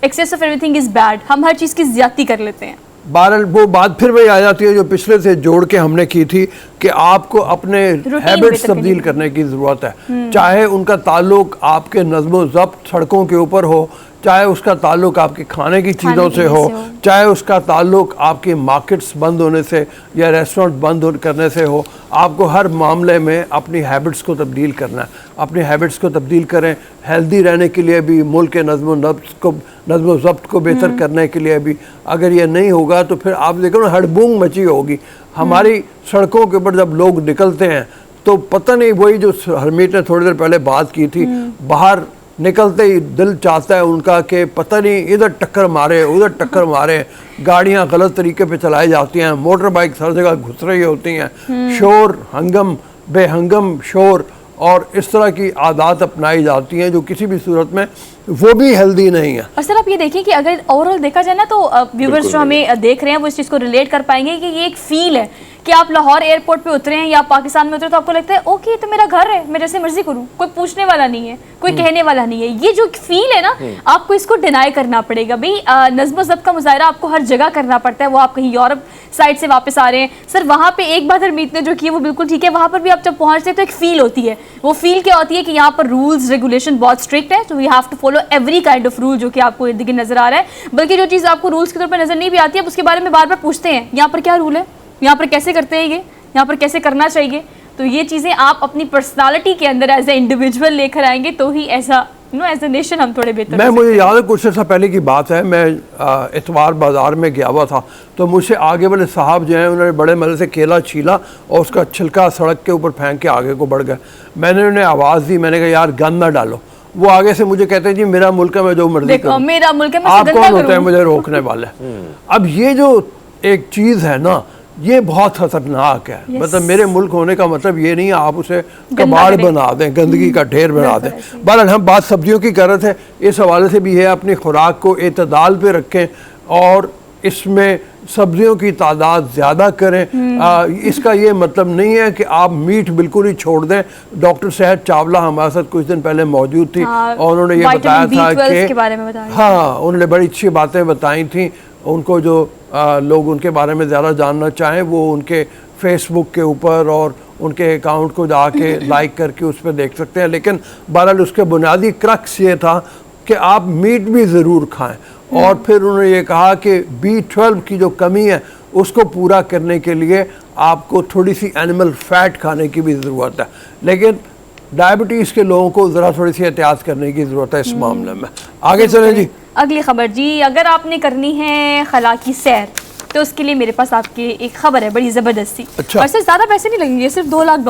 excess of everything is bad. हम हर चीज़ की ज़्यादती कर लेते हैं। बहरहाल वो बात फिर वही आ जाती है जो पिछले से जोड़ के हमने की थी कि आपको अपने हैबिट्स तब्दील करने की ज़रूरत है। चाहे उनका ताल्लुक आपके नज़्म ज़ब्त सड़कों के ऊपर हो, चाहे उसका ताल्लुक आपके खाने की चीज़ों से हो, चाहे उसका ताल्लुक आपके मार्केट्स बंद होने से या रेस्टोरेंट बंद करने से हो, आपको हर मामले में अपनी हैबिट्स को तब्दील करना है। अपनी हैबिट्स को तब्दील करें, हेल्दी रहने के लिए भी, मुल्क के नज़्म ज़ब्त को बेहतर करने के लिए भी। अगर ये नहीं होगा तो फिर आप देखो ना हड़बूंग मची होगी। हमारी सड़कों के ऊपर जब लोग निकलते हैं तो पता नहीं, वही जो हरमीत ने थोड़ी देर पहले बात की थी, बाहर निकलते ही दिल चाहता है उनका कि पता नहीं इधर टक्कर मारे उधर टक्कर मारे, गाड़ियां गलत तरीके पे चलाई जाती हैं, मोटर बाइक हर जगह घुस रही होती हैं, शोर हंगम बेहंगम शोर और इस तरह की आदत अपनाई जाती हैं जो किसी भी सूरत में वो भी हेल्दी नहीं है। और सर आप ये देखिए कि अगर ओवरऑल देखा जाए ना तो व्यूवर्स जो हमें देख रहे हैं वो इस चीज़ को रिलेट कर पाएंगे कि ये एक फील है कि आप लाहौर एयरपोर्ट पे उतरे हैं या पाकिस्तान में उतरे तो आपको लगता है ओके तो मेरा घर है, मैं जैसे मर्जी करूँ, कोई पूछने वाला नहीं है, कोई कहने वाला नहीं है। ये जो फील है ना, आपको इसको डिनाई करना पड़ेगा भाई। नज़्म ज़ब्त का मुजाहरा आपको हर जगह करना पड़ता है। वो आप कहीं यूरोप साइड से वापस आ रहे हैं सर, वहाँ पे एक बात हरमीत ने जो की वो बिल्कुल ठीक है। वहाँ पर भी आप जब पहुँचते हैं तो एक फील होती है। वो फील क्या होती है कि यहाँ पर रूल्स रेगुलेशन बहुत स्ट्रिक्ट है, तो we have to follow every kind of rule जो कि आपको इर्द गिर्द नजर आ रहा है। बल्कि जो चीज़ आपको रूल्स के तौर पर नजर नहीं भी आती है, उसके बारे में बार बार पूछते हैं, यहाँ पर क्या रूल है, यहाँ पर कैसे करते हैं, ये यहाँ पर कैसे करना चाहिए। तो ये चीज़ें आप अपनी पर्सनालिटी के अंदर एज ए इंडिविजुअल लेकर आएंगे तो ही ऐसा एज ए नेशन हम थोड़े बेहतर मैं हो मुझे याद है कुछ अर्सा पहले की बात है, मैं इतवार बाज़ार में गया हुआ था, तो मुझसे आगे वाले साहब जो हैं उन्होंने बड़े मज़े से केला छीला और उसका छिलका सड़क के ऊपर फेंक के आगे को बढ़ गए। मैंने उन्हें आवाज़ दी, मैंने कहा यार गंद ना डालो। वो आगे से मुझे कहते हैं जी मेरा मुल्क है, मैं जो मर्जी देखो करूं। मेरा मुल्क है, मैं आप गंदा कौन होते हैं करूं? मुझे रोकने वाले? अब ये जो एक चीज़ है ना, ये बहुत खतरनाक है। Yes. मतलब मेरे मुल्क होने का मतलब ये नहीं है आप उसे कबाड़ करें। बना दें, गंदगी का ढेर बना दें। बहरहाल हम बात सब्जियों की कर रहे थे, इस हवाले से भी है अपनी खुराक को एतदाल पे रखें और इसमें सब्जियों की तादाद ज़्यादा करें। इसका ये मतलब नहीं है कि आप मीट बिल्कुल ही छोड़ दें। डॉक्टर सेहत चावला हमारे साथ कुछ दिन पहले मौजूद थी और उन्होंने ये बताया था के बारे में बताया। हाँ, उन्होंने बड़ी अच्छी बातें बताई थी। उनको जो लोग उनके बारे में ज़्यादा जानना चाहें वो उनके फेसबुक के ऊपर और उनके अकाउंट को जाके लाइक करके उस पर देख सकते हैं। लेकिन बहरहाल उसके बुनियादी क्रक्स ये था कि आप मीट भी ज़रूर खाएं। और फिर उन्होंने ये कहा कि B12 की जो कमी है उसको पूरा करने के लिए आपको थोड़ी सी एनिमल फैट खाने की भी ज़रूरत है। लेकिन डायबिटीज़ के लोगों को ज़रा थोड़ी सी एहतियात करने की ज़रूरत है इस मामले में। आगे चलें जी। अगली खबर जी, अगर आपने करनी है खला की सैर तो उसके लिए मेरे पास आपके एक खबर है बड़ी ज़बरदस्ती। अच्छा। और सिर्फ ज़्यादा पैसे नहीं लगेंगे, सिर्फ $2 लाख।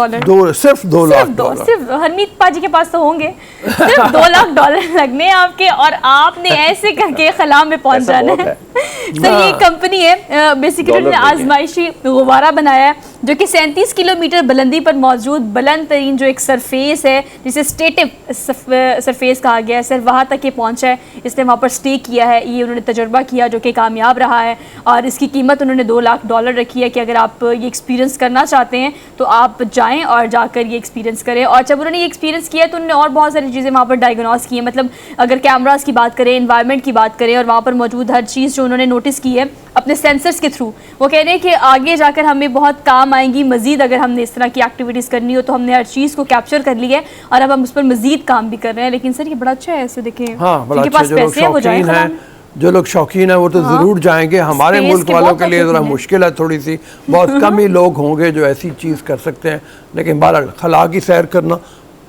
सिर्फ 2 लाख डॉलर। सिर्फ हरमीत पाजी के पास तो होंगे। सिर्फ $2 लाख लगने हैं आपके और आपने ऐसे करके खला में पहुंच ऐसा जाना बहुत है। है। सर ये कंपनी है बेसिकली डॉलर उन्होंने देंगे। आजमाइशी गुब्बारा बनाया है जो कि 37 किलोमीटर बुलंदी पर मौजूद बुलंद तरीन जो एक सरफेस है जिसे स्टेटिव सरफेस कहा गया है, सर वहाँ तक ये पहुँचा है। इसने वहाँ पर स्टे किया है, ये उन्होंने तजुर्बा किया जो कि कामयाब रहा है और इसकी कीमत उन्होंने $2 लाख रखी है कि अगर आप ये एक्सपीरियंस करना चाहते हैं तो आप जाएँ और जाकर ये एक्सपीरियंस करें। और जब उन्होंने ये एक्सपीरियंस किया तो उन्होंने और बहुत सारी चीज़ें वहाँ पर डायग्नोस की हैं। मतलब अगर कैमरास की बात करें, इन्वायरमेंट की बात करें और वहाँ पर मौजूद हर चीज़ जो उन्होंने नोटिस की है अपने सेंसर्स के थ्रू, वो कह रहे हैं कि आगे जाकर हमें बहुत काम आएंगी। मज़ीद अगर हमने इस तरह की एक्टिविटीज़ करनी हो तो हमने हर चीज़ को कैप्चर कर लिया है और अब हम उस पर मज़ीद काम भी कर रहे हैं। लेकिन सर ये बड़ा अच्छा है, ऐसे देखें हाँ, बड़ा जिनके अच्छा। पास जो लोग पैसे हैं वो जाएं शौकीन खला हैं, में। जो लोग शौकीन हैं वो तो ज़रूर जाएंगे। हमारे स्पेस मुल्क के वालों बहुत के लिए ज़रा शौकीन हैं। मुश्किल है थोड़ी सी, बहुत कम ही लोग होंगे जो ऐसी चीज़ कर सकते हैं। लेकिन बहरहाल खला की सैर करना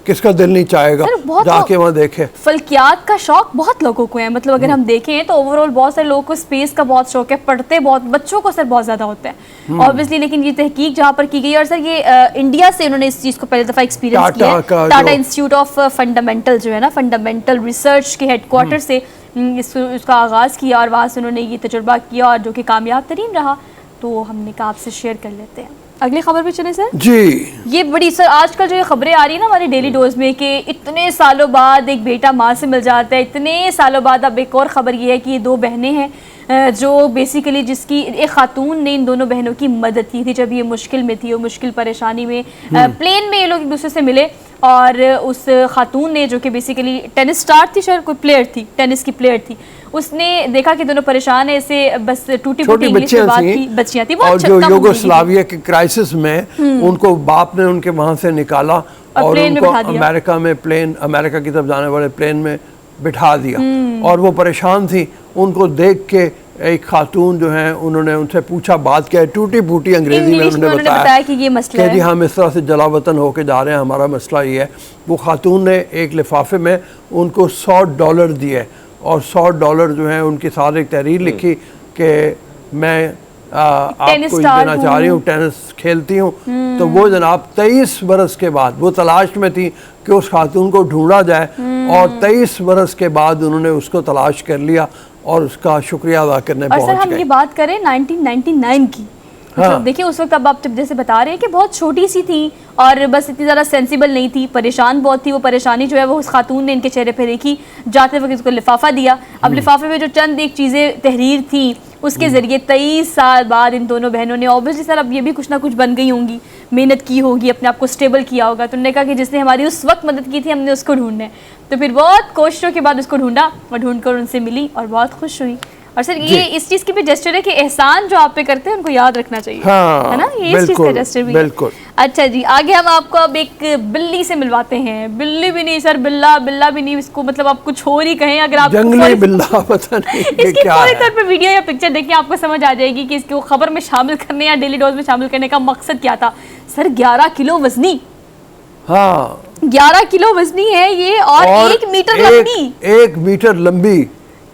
किसका दिल नहीं चाहेगा, सर, बहुत जाके वहाँ देखे। फल्कियात का शौक बहुत लोगों को है। मतलब अगर हम देखें तो ओवरऑल बहुत सारे लोगों को स्पेस का बहुत शौक है, पढ़ते बहुत बच्चों को सर बहुत ज़्यादा होता है ऑब्वियसली। लेकिन ये तहकीक जहाँ पर की गई और सर ये इंडिया से उन्होंने इस चीज़ को पहली दफ़ा एक्सपीरियंस किया है। टाटा इंस्टीट्यूट ऑफ फंडामेंटल जो है ना, फंडामेंटल रिसर्च के हेडक्वार्टर से इसका आगाज़ किया और वहाँ से उन्होंने ये तजुर्बा किया और जो कि कामयाब तरीन रहा। तो हमने कहा आपसे शेयर कर लेते हैं। अगली खबर पे चले सर जी। ये बड़ी सर आजकल जो ये खबरें आ रही है ना हमारे डेली डोज में कि इतने सालों बाद एक बेटा माँ से मिल जाता है। इतने सालों बाद अब एक और ख़बर ये है कि ये 2 बहनें हैं जो बेसिकली जिसकी एक खातून ने इन दोनों बहनों की मदद की थी जब ये मुश्किल में थी, वो मुश्किल परेशानी में प्लेन में ये लोग एक दूसरे से मिले और उस खातून ने जो कि बेसिकली टेनिस स्टार थी, शायद कोई प्लेयर थी, टेनिस की प्लेयर थी, उसने देखा कि दोनों परेशान है, ऐसे बस टूटी फूटी इंग्लिश में बात की, बच्चियां थी और जो यूगोस्लाविया के क्राइसिस में उनको बाप ने उनके वहाँ से निकाला और उनको अमेरिका में अमेरिका की तरफ जाने वाले प्लेन में बिठा दिया और वो परेशान थी। उनको देख के एक खातून जो है उन्होंने उनसे पूछा, बात क्या है, टूटी फूटी अंग्रेजी में उन्होंने बताया कि ये मसला है, जी हम इस तरह से जलावतन होके जा रहे हैं, हमारा मसला ये है। वो खातून ने एक लिफाफे में उनको $100 दिए और $100 जो है उनके साथ एक तहरीर लिखी कि मैं आपको देना चाह रही हूँ, टेनिस खेलती हूँ। तो वो जनाब 23 बरस के बाद वो तलाश में थी कि उस खातून को ढूंढा जाए और 23 बरस के बाद उन्होंने उसको तलाश कर लिया और उसका शुक्रिया अदा करने पहुंच गए। और सर हम ये बात करें 1999 की, मतलब देखिए उस वक्त अब आप जैसे बता रहे हैं कि बहुत छोटी सी थी और बस इतनी ज़्यादा सेंसिबल नहीं थी, परेशान बहुत थी। वो परेशानी जो है वो उस खातून ने इनके चेहरे पे देखी, जाते वक्त उसको लिफाफा दिया। अब लिफाफे में जो चंद एक चीज़ें तहरीर थी उसके ज़रिए 23 साल बाद इन दोनों बहनों ने ऑब्वियसली सर अब ये भी कुछ ना कुछ बन गई होंगी, मेहनत की होगी, अपने आप को स्टेबल किया होगा। तो उन्होंने कहा कि जिसने हमारी उस वक्त मदद की थी हमने उसको ढूंढना है। तो फिर बहुत कोशिशों के बाद उसको ढूंढा और ढूंढकर उनसे मिली और बहुत खुश हुई। और सर ये इस चीज़ की भी जेस्चर है कि एहसान जो आप पे करते हैं उनको याद रखना चाहिए, हाँ, है ना, ये इस चीज़ का जेस्चर भी बिल्कुल। अच्छा जी, आगे हम आपको अब एक बिल्ली से मिलवाते हैं। बिल्ली भी नहीं सर, बिल्ला भी नहीं, इसको मतलब आप कुछ और ही कहें। अगर आप जंगली बिल्ला पता नहीं इसकी पूरी तौर पे वीडियो या पिक्चर देखिए आपको समझ आ जाएगी कि इसको खबर में शामिल करने या डेली डोज में शामिल करने का मकसद क्या था। सर 11 किलो वजनी, हाँ 11 किलो वजनी है ये और 1 मीटर लंबी। 1 मीटर लंबी।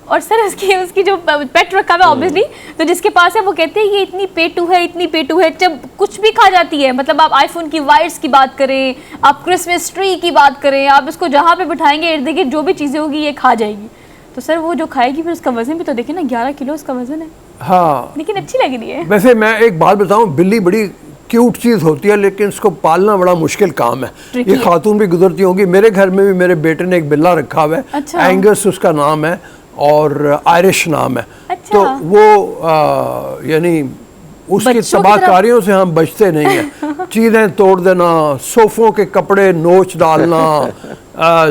और सर उसकी जो पेट रखा है ऑब्वियसली, तो जिसके पास है वो कहते हैं ये इतनी पेटू है, इतनी पेटू है, जब कुछ भी खा जाती है। मतलब आप आईफोन की वायर्स की बात करें, आप क्रिसमस ट्री की बात करें, आप इसको जहाँ पे बिठाएंगे इर्द गिर्द जो भी चीज़ें होगी ये खा जाएगी। तो सर वो जो खाएगी फिर उसका वजन भी तो देखिए ना, 11 किलो उसका वजन है। हाँ, लेकिन अच्छी लग रही है। वैसे मैं एक बात बताऊं, बिल्ली बड़ी क्यूट चीज़ होती है लेकिन इसको पालना बड़ा मुश्किल काम है। ये खातून भी गुजरती होंगी। मेरे घर में भी मेरे बेटे ने एक बिल्ला रखा हुआ है। अच्छा। एंगस उसका नाम है और आयरिश नाम है। अच्छा। तो वो यानी उसकी तबाहकारियों से हम बचते नहीं हैं। चीज़ें तोड़ देना, सोफ़ों के कपड़े नोच डालना,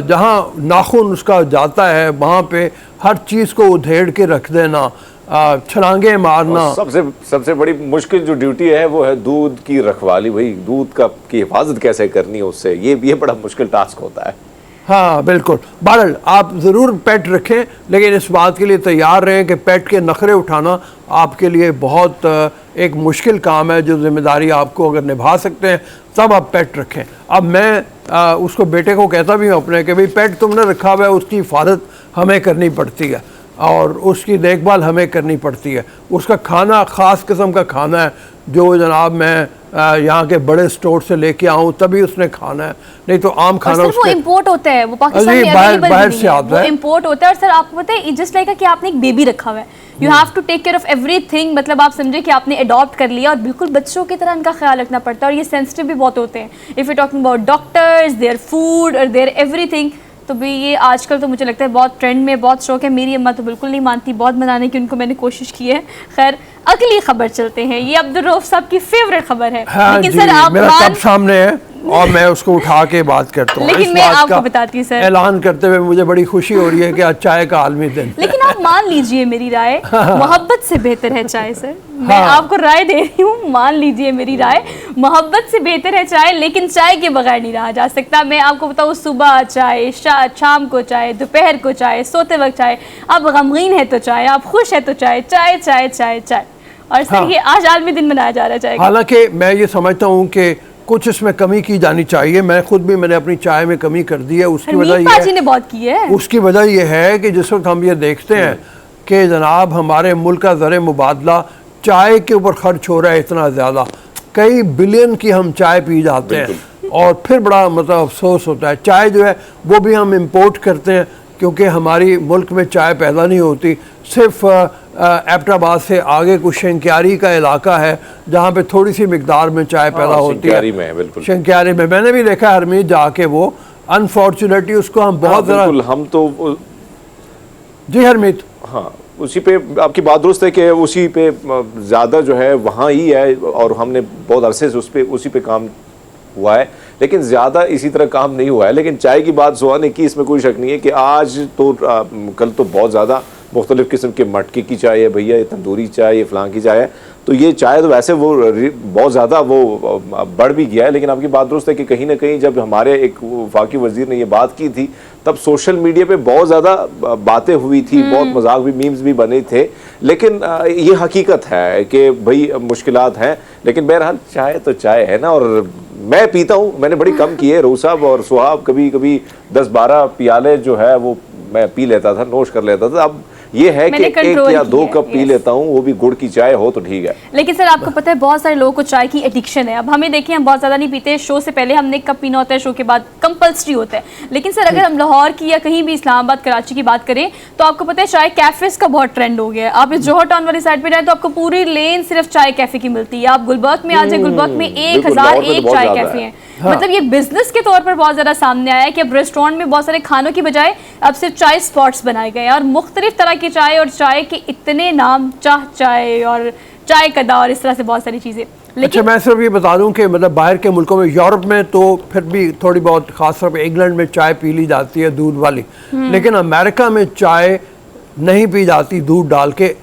जहाँ नाखून उसका जाता है वहाँ पे हर चीज़ को उधेड़ के रख देना, छलांगे मारना। सबसे बड़ी मुश्किल जो ड्यूटी है वो है दूध की रखवाली। भाई दूध की हिफाजत कैसे करनी है उससे, ये बड़ा मुश्किल टास्क होता है। हाँ बिल्कुल। बहरहाल आप ज़रूर पेट रखें, लेकिन इस बात के लिए तैयार रहें कि पेट के नखरे उठाना आपके लिए बहुत एक मुश्किल काम है। जो जिम्मेदारी आपको अगर निभा सकते हैं तब आप पेट रखें। अब मैं उसको बेटे को कहता भी हूँ अपने कि भाई पेट तुमने रखा हुआ है, उसकी हिफाजत हमें करनी पड़ती है और उसकी देखभाल हमें करनी पड़ती है। उसका खाना ख़ास किस्म का खाना है जो जनाब मैं यहाँ के बड़े स्टोर से लेके आऊँ तभी उसने खाना है, नहीं तो आम खाना उसके वो इम्पोर्ट होता है, वो पाकिस्तान में अवेलेबल बाहर नहीं से है, आता वो है। इम्पोर्ट होता है। और सर आपको पता है जस्ट लाइक कि आपने एक बेबी रखा हुआ है, you have to take care of everything. मतलब आप समझे कि आपने अडॉप्ट कर लिया और बिल्कुल बच्चों की तरह इनका ख्याल रखना पड़ता है। और ये सेंसिटिव भी बहुत होते हैं। If you talking about doctors, their food और देयर एवरीथिंग। तो भी ये आजकल तो मुझे लगता है बहुत ट्रेंड में, बहुत शौक है। मेरी अम्मा तो बिल्कुल नहीं मानती, बहुत मनाने की उनको मैंने कोशिश की है। खैर अगली खबर चलते हैं, ये अब्दुल रऊफ साहब की फेवरेट खबर है। हाँ लेकिन जी, सर आप मेरा कप सामने है और मैं उसको उठा के बात करता हूँ। लेकिन मैं आपको बताती हूँ सर, ऐलान करते हुए मुझे बड़ी खुशी हो रही है कि आज चाय का आलमी दिन। लेकिन आप मान लीजिए मेरी राय, मोहब्बत से बेहतर है चाय सर। मैं हाँ। आपको राय दे रही हूँ, मान लीजिए मेरी राय, मोहब्बत से बेहतर है चाय। लेकिन चाय के बगैर नहीं रहा जा सकता। मैं आपको बताऊँ, सुबह चाय, शाम को चाय, दोपहर को चाय, सोते वक्त चाय। आप गमगीन है तो चाय, आप खुश है तो चाय, चाय चाय चाय चाय। और सर हाँ। ये आज आलमी दिन मनाया जा रहा है चाय का। हालांकि मैं ये समझता हूँ कि कुछ इसमें कमी की जानी चाहिए। मैं खुद भी मैंने अपनी चाय में कमी कर दी है। उसकी वजह हरमीत पाजी ने बहुत की है। उसकी वजह यह है कि जिस वक्त हम ये देखते हैं कि जनाब हमारे मुल्क का ज़र मुबादला चाय के ऊपर खर्च हो रहा है इतना ज़्यादा, कई बिलियन की हम चाय पी जाते हैं और फिर बड़ा मतलब अफसोस होता है। चाय जो है वो भी हम इंपोर्ट करते हैं क्योंकि हमारी मुल्क में चाय पैदा नहीं होती। सिर्फ एबटाबाद से आगे कुछ शंक्यारी का इलाका है जहाँ पे थोड़ी सी मिकदार में चाय पैदा होती है। शंक्यारी में मैंने भी देखा हरमीत जाके, वो अनफॉर्चुनेटली उसको हम बहुत ज़रा हम तो जी हरमीत हाँ उसी पे आपकी बात दुरुस्त है कि उसी पे ज़्यादा जो है वहाँ ही है और हमने बहुत अरसे से उसी पे काम हुआ है, लेकिन ज़्यादा इसी तरह काम नहीं हुआ है। लेकिन चाय की बात सुहाने की, इसमें कोई शक नहीं है कि आज तो कल तो बहुत ज़्यादा मुख्तलिफ़ किस्म के मटके की चाय है भैया, ये तंदूरी चाय, ये फलां की चाय है। तो ये चाय तो वैसे वो बहुत ज़्यादा वो बढ़ भी गया है। लेकिन आपकी बात दुरुस्त है कि कहीं ना कहीं जब हमारे एक वफाकी वज़ीर ने ये बात की थी तब सोशल मीडिया पे बहुत ज़्यादा बातें हुई थी, बहुत मजाक भी, मीम्स भी बने थे। लेकिन ये हकीकत है कि भाई मुश्किलात हैं, लेकिन बहरहाल चाय तो चाय है ना। और मैं पीता हूँ, मैंने बड़ी कम की है। रोज़ साहब और सुहाब कभी कभी 10-12 प्याले जो है वो मैं पी लेता था, नोश कर लेता था। अब ये है कि 1 या 2 कप पी लेता हूँ, वो भी गुड़ की चाय हो तो ठीक है। लेकिन सर आपको पता है बहुत सारे लोगों को चाय की एडिक्शन है। अब हमें देखिए, हम बहुत ज़्यादा नहीं पीते, शो से पहले हमने एक कप पीना होता है, शो के बाद कंपल्सरी होता है। लेकिन सर अगर हम लाहौर की या कहीं भी इस्लामाबाद, कराची की बात करें तो आपको पता है चाय कैफ़ेज़ का बहुत ट्रेंड हो गया है। आप इस जौहर टाउन वाली साइड पर जाए तो आपको पूरी लेन सिर्फ चाय कैफ़े की मिलती है। आप गुलबर्ग में आ जाए, गुलबर्ग में 1001 चाय कैफ़े हैं। मतलब ये बिजनेस के तौर पर बहुत ज़्यादा सामने आया है कि अब रेस्टोरेंट में बहुत सारे खानों की बजाय अब सिर्फ चाय स्पॉट्स बनाए गए हैं और मुख्तलिफ तरह की चाय, और चाय के इतने नाम, चाह चाय और चाय कदा और इस तरह से बहुत सारी चीज़ें। अच्छा, मैं सिर्फ ये बता दूं कि मतलब बाहर के मुल्कों में, यूरोप में तो फिर भी थोड़ी बहुत, खासतौर पर इंग्लैंड में चाय पी ली जाती है दूध वाली, लेकिन अमेरिका में चाय नहीं पी जाती दूध डाल के।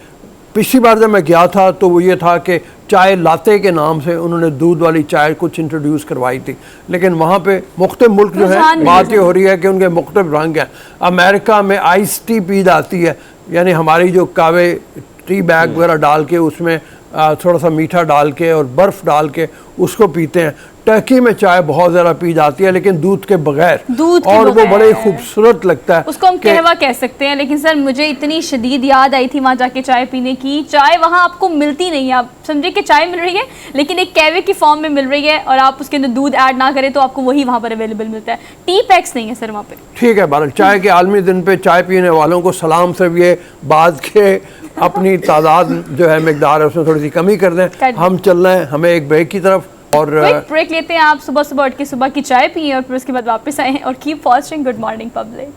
पिछली बार जब मैं गया था तो वो ये था कि चाय लाते के नाम से उन्होंने दूध वाली चाय कुछ इंट्रोड्यूस करवाई थी, लेकिन वहाँ पे मुख्तलिफ मुल्क जो है, बात ये हो रही है कि उनके मुख्तलिफ रंग हैं। अमेरिका में आइस टी पी जाती है, यानी हमारी जो कावे टी बैग वगैरह डाल के उसमें थोड़ा सा मीठा डाल के और बर्फ़ डाल के उसको पीते हैं। टर्की में चाय बहुत ज़्यादा पी जाती है लेकिन दूध के बगैर, दूध के और वो बगैर। बड़े खूबसूरत लगता है। उसको हम कि- कहवा कह सकते हैं, लेकिन सर मुझे इतनी शदीद याद आई थी वहाँ जाके चाय पीने की। चाय वहाँ आपको मिलती नहीं है, आप समझे कि चाय मिल रही है लेकिन एक कहवे की फॉर्म में मिल रही है, और आप उसके अंदर दूध ऐड ना करें तो आपको वही वहाँ पर अवेलेबल मिलता है। टी पैक्स नहीं है सर वहाँ पे। ठीक है बहरहाल, चाय के आलमी दिन पे चाय पीने वालों को सलाम। सिर्फ ये बात के अपनी तादाद जो है मिकदार है उसमें थोड़ी सी कमी कर दें। हम चल रहे हैं हमें एक ब्रेक की तरफ, और क्विक ब्रेक लेते हैं। आप सुबह सुबह उठ के सुबह की चाय पिए और फिर उसके बाद वापस आए और keep watching good morning public.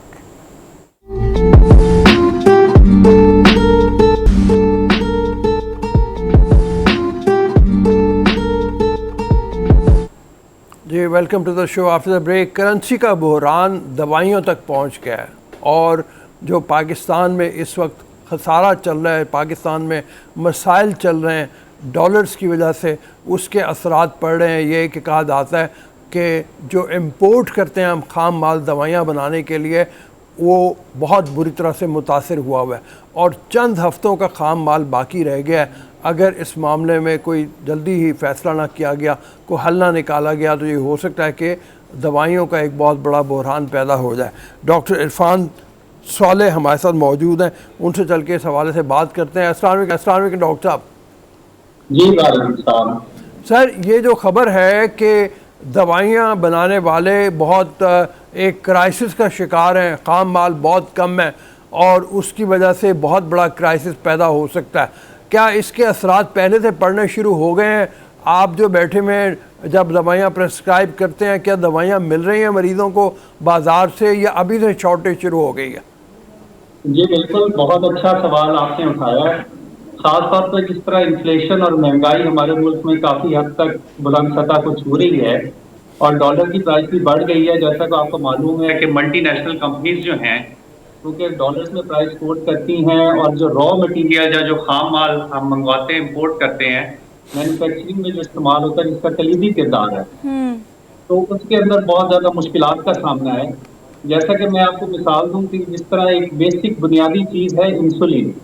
जी welcome to the show after the break. Currency का बहरान दवाइयों तक पहुंच गया है, और जो पाकिस्तान में इस वक्त खसारा चल रहा है, पाकिस्तान में मसाइल चल रहे हैं डॉलर्स की वजह से, उसके असरात पड़ रहे हैं। ये कि कहा जाता है कि जो इंपोर्ट करते हैं हम खाम माल दवाइयाँ बनाने के लिए, वो बहुत बुरी तरह से मुतासिर हुआ हुआ है, और चंद हफ्तों का खाम माल बाकी रह गया है। अगर इस मामले में कोई जल्दी ही फ़ैसला ना किया गया, कोई हल ना निकाला गया, तो ये हो सकता है कि दवाइयों का एक बहुत बड़ा बहरान पैदा हो जाए। डॉक्टर इरफान साले हमारे साथ मौजूद हैं, उनसे चल के इस हवाले से बात करते हैं। अस्सलाम वालेकुम डॉक्टर साहब। जी वालेकुम सलाम। सर, ये जो खबर है कि दवाइयाँ बनाने वाले बहुत एक क्राइसिस का शिकार हैं, खाम माल बहुत कम है और उसकी वजह से बहुत बड़ा क्राइसिस पैदा हो सकता है, क्या इसके असरात पहले से पड़ने शुरू हो गए हैं? आप जो बैठे में जब दवाइयाँ प्रेस्क्राइब करते हैं, क्या दवाइयाँ मिल रही हैं मरीज़ों को बाज़ार से, या अभी से शॉर्टेज शुरू हो गई है? जी बिल्कुल, बहुत अच्छा सवाल आपने उठाया है। खास तौर पर जिस तरह इन्फ्लेशन और महंगाई हमारे मुल्क में काफ़ी हद तक बुलंद सतह को छू रही है और डॉलर की प्राइस भी बढ़ गई है, जैसा कि आपको मालूम है कि मल्टीनेशनल कंपनीज जो हैं क्योंकि डॉलर्स में प्राइस कोट करती हैं, और जो रॉ मटीरियल या जो खाम माल हम मंगवाते हैं, इम्पोर्ट करते हैं, मैन्युफैक्चरिंग में जो इस्तेमाल होता है जिसका कलीदी किरदार है, तो उसके अंदर बहुत ज़्यादा मुश्किलात का सामना है। जैसा कि मैं आपको मिसाल दूं कि जिस तरह एक बेसिक बुनियादी चीज़ है इंसुलिन।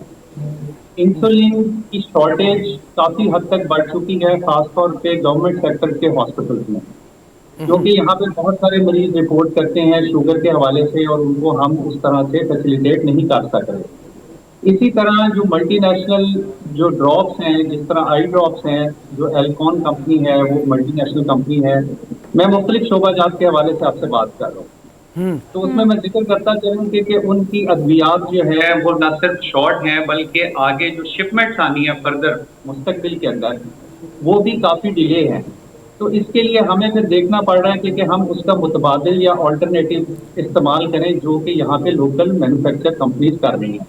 इंसुलिन की शॉर्टेज काफ़ी हद तक बढ़ चुकी है, खासतौर पे गवर्नमेंट सेक्टर के हॉस्पिटल्स में, क्योंकि यहाँ पे बहुत सारे मरीज रिपोर्ट करते हैं शुगर के हवाले से, और उनको हम उस तरह से फैसिलिटेट नहीं कर सक रहे। इसी तरह जो मल्टीनेशनल जो ड्रॉप्स हैं, जिस तरह आई ड्रॉप्स हैं, जो एल्कॉन कंपनी है वो मल्टीनेशनल कंपनी है, मैं मुख्तलिफ शोबाजात के हवाले से आपसे बात कर रहा हूँ, तो उसमें मैं जिक्र करता चलूँ कि उनकी अद्वियात जो है वो न सिर्फ शॉर्ट हैं बल्कि आगे जो शिपमेंट्स आनी है फर्दर मुस्तकबिल के अंदर वो भी काफ़ी डिले हैं। तो इसके लिए हमें फिर देखना पड़ रहा है कि हम उसका मुतबादिल या ऑल्टरनेटिव इस्तेमाल करें जो कि यहाँ पे लोकल मैन्युफैक्चर कंपनीज कर रही हैं।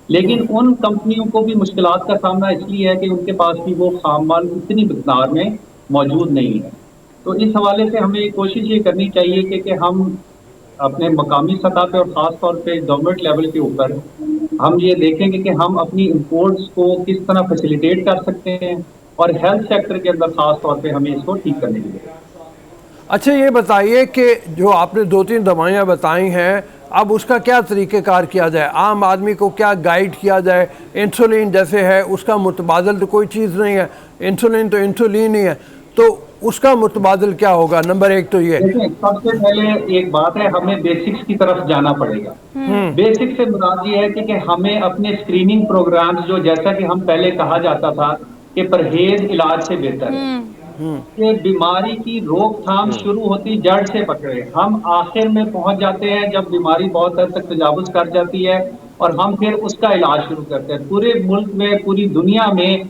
लेकिन उन कंपनियों को भी मुश्किलात का सामना इसलिए है कि उनके पास भी वो खाम माल इतनी मिकदार में मौजूद नहीं है। तो इस हवाले से हमें कोशिश ये करनी चाहिए कि हम अपने मकामी सतह पे और ख़ास तौर पे गवर्नमेंट लेवल के ऊपर हम ये देखेंगे कि हम अपनी इंपोर्ट्स को किस तरह फैसिलिटेट कर सकते हैं, और हेल्थ सेक्टर के अंदर ख़ास तौर पे हमें इसको ठीक करने की जरूरत है। अच्छा, ये बताइए कि जो आपने 2-3 दवाइयाँ बताई हैं, अब उसका क्या तरीक़ेकार किया जाए, आम आदमी को क्या गाइड किया जाए? इंसुलिन जैसे है उसका मुतबादल तो कोई चीज़ नहीं है, इंसुलिन तो इंसुलिन ही है, तो उसका मुतबादल क्या होगा? नंबर 1 तो ये। देखिए, सबसे पहले एक बात है, हमें बेसिक्स की तरफ जाना पड़ेगा। बेसिक से मुराद ये है कि हमें अपने स्क्रीनिंग प्रोग्राम्स जो, जैसा कि हम पहले कहा जाता था कि परहेज इलाज से बेहतर है, कि बीमारी की रोकथाम शुरू होती जड़ से पकड़े, हम आखिर में पहुंच जाते हैं जब बीमारी बहुत हद तक तजावुज कर जाती है और हम फिर उसका इलाज शुरू करते हैं। पूरे मुल्क में, पूरी दुनिया में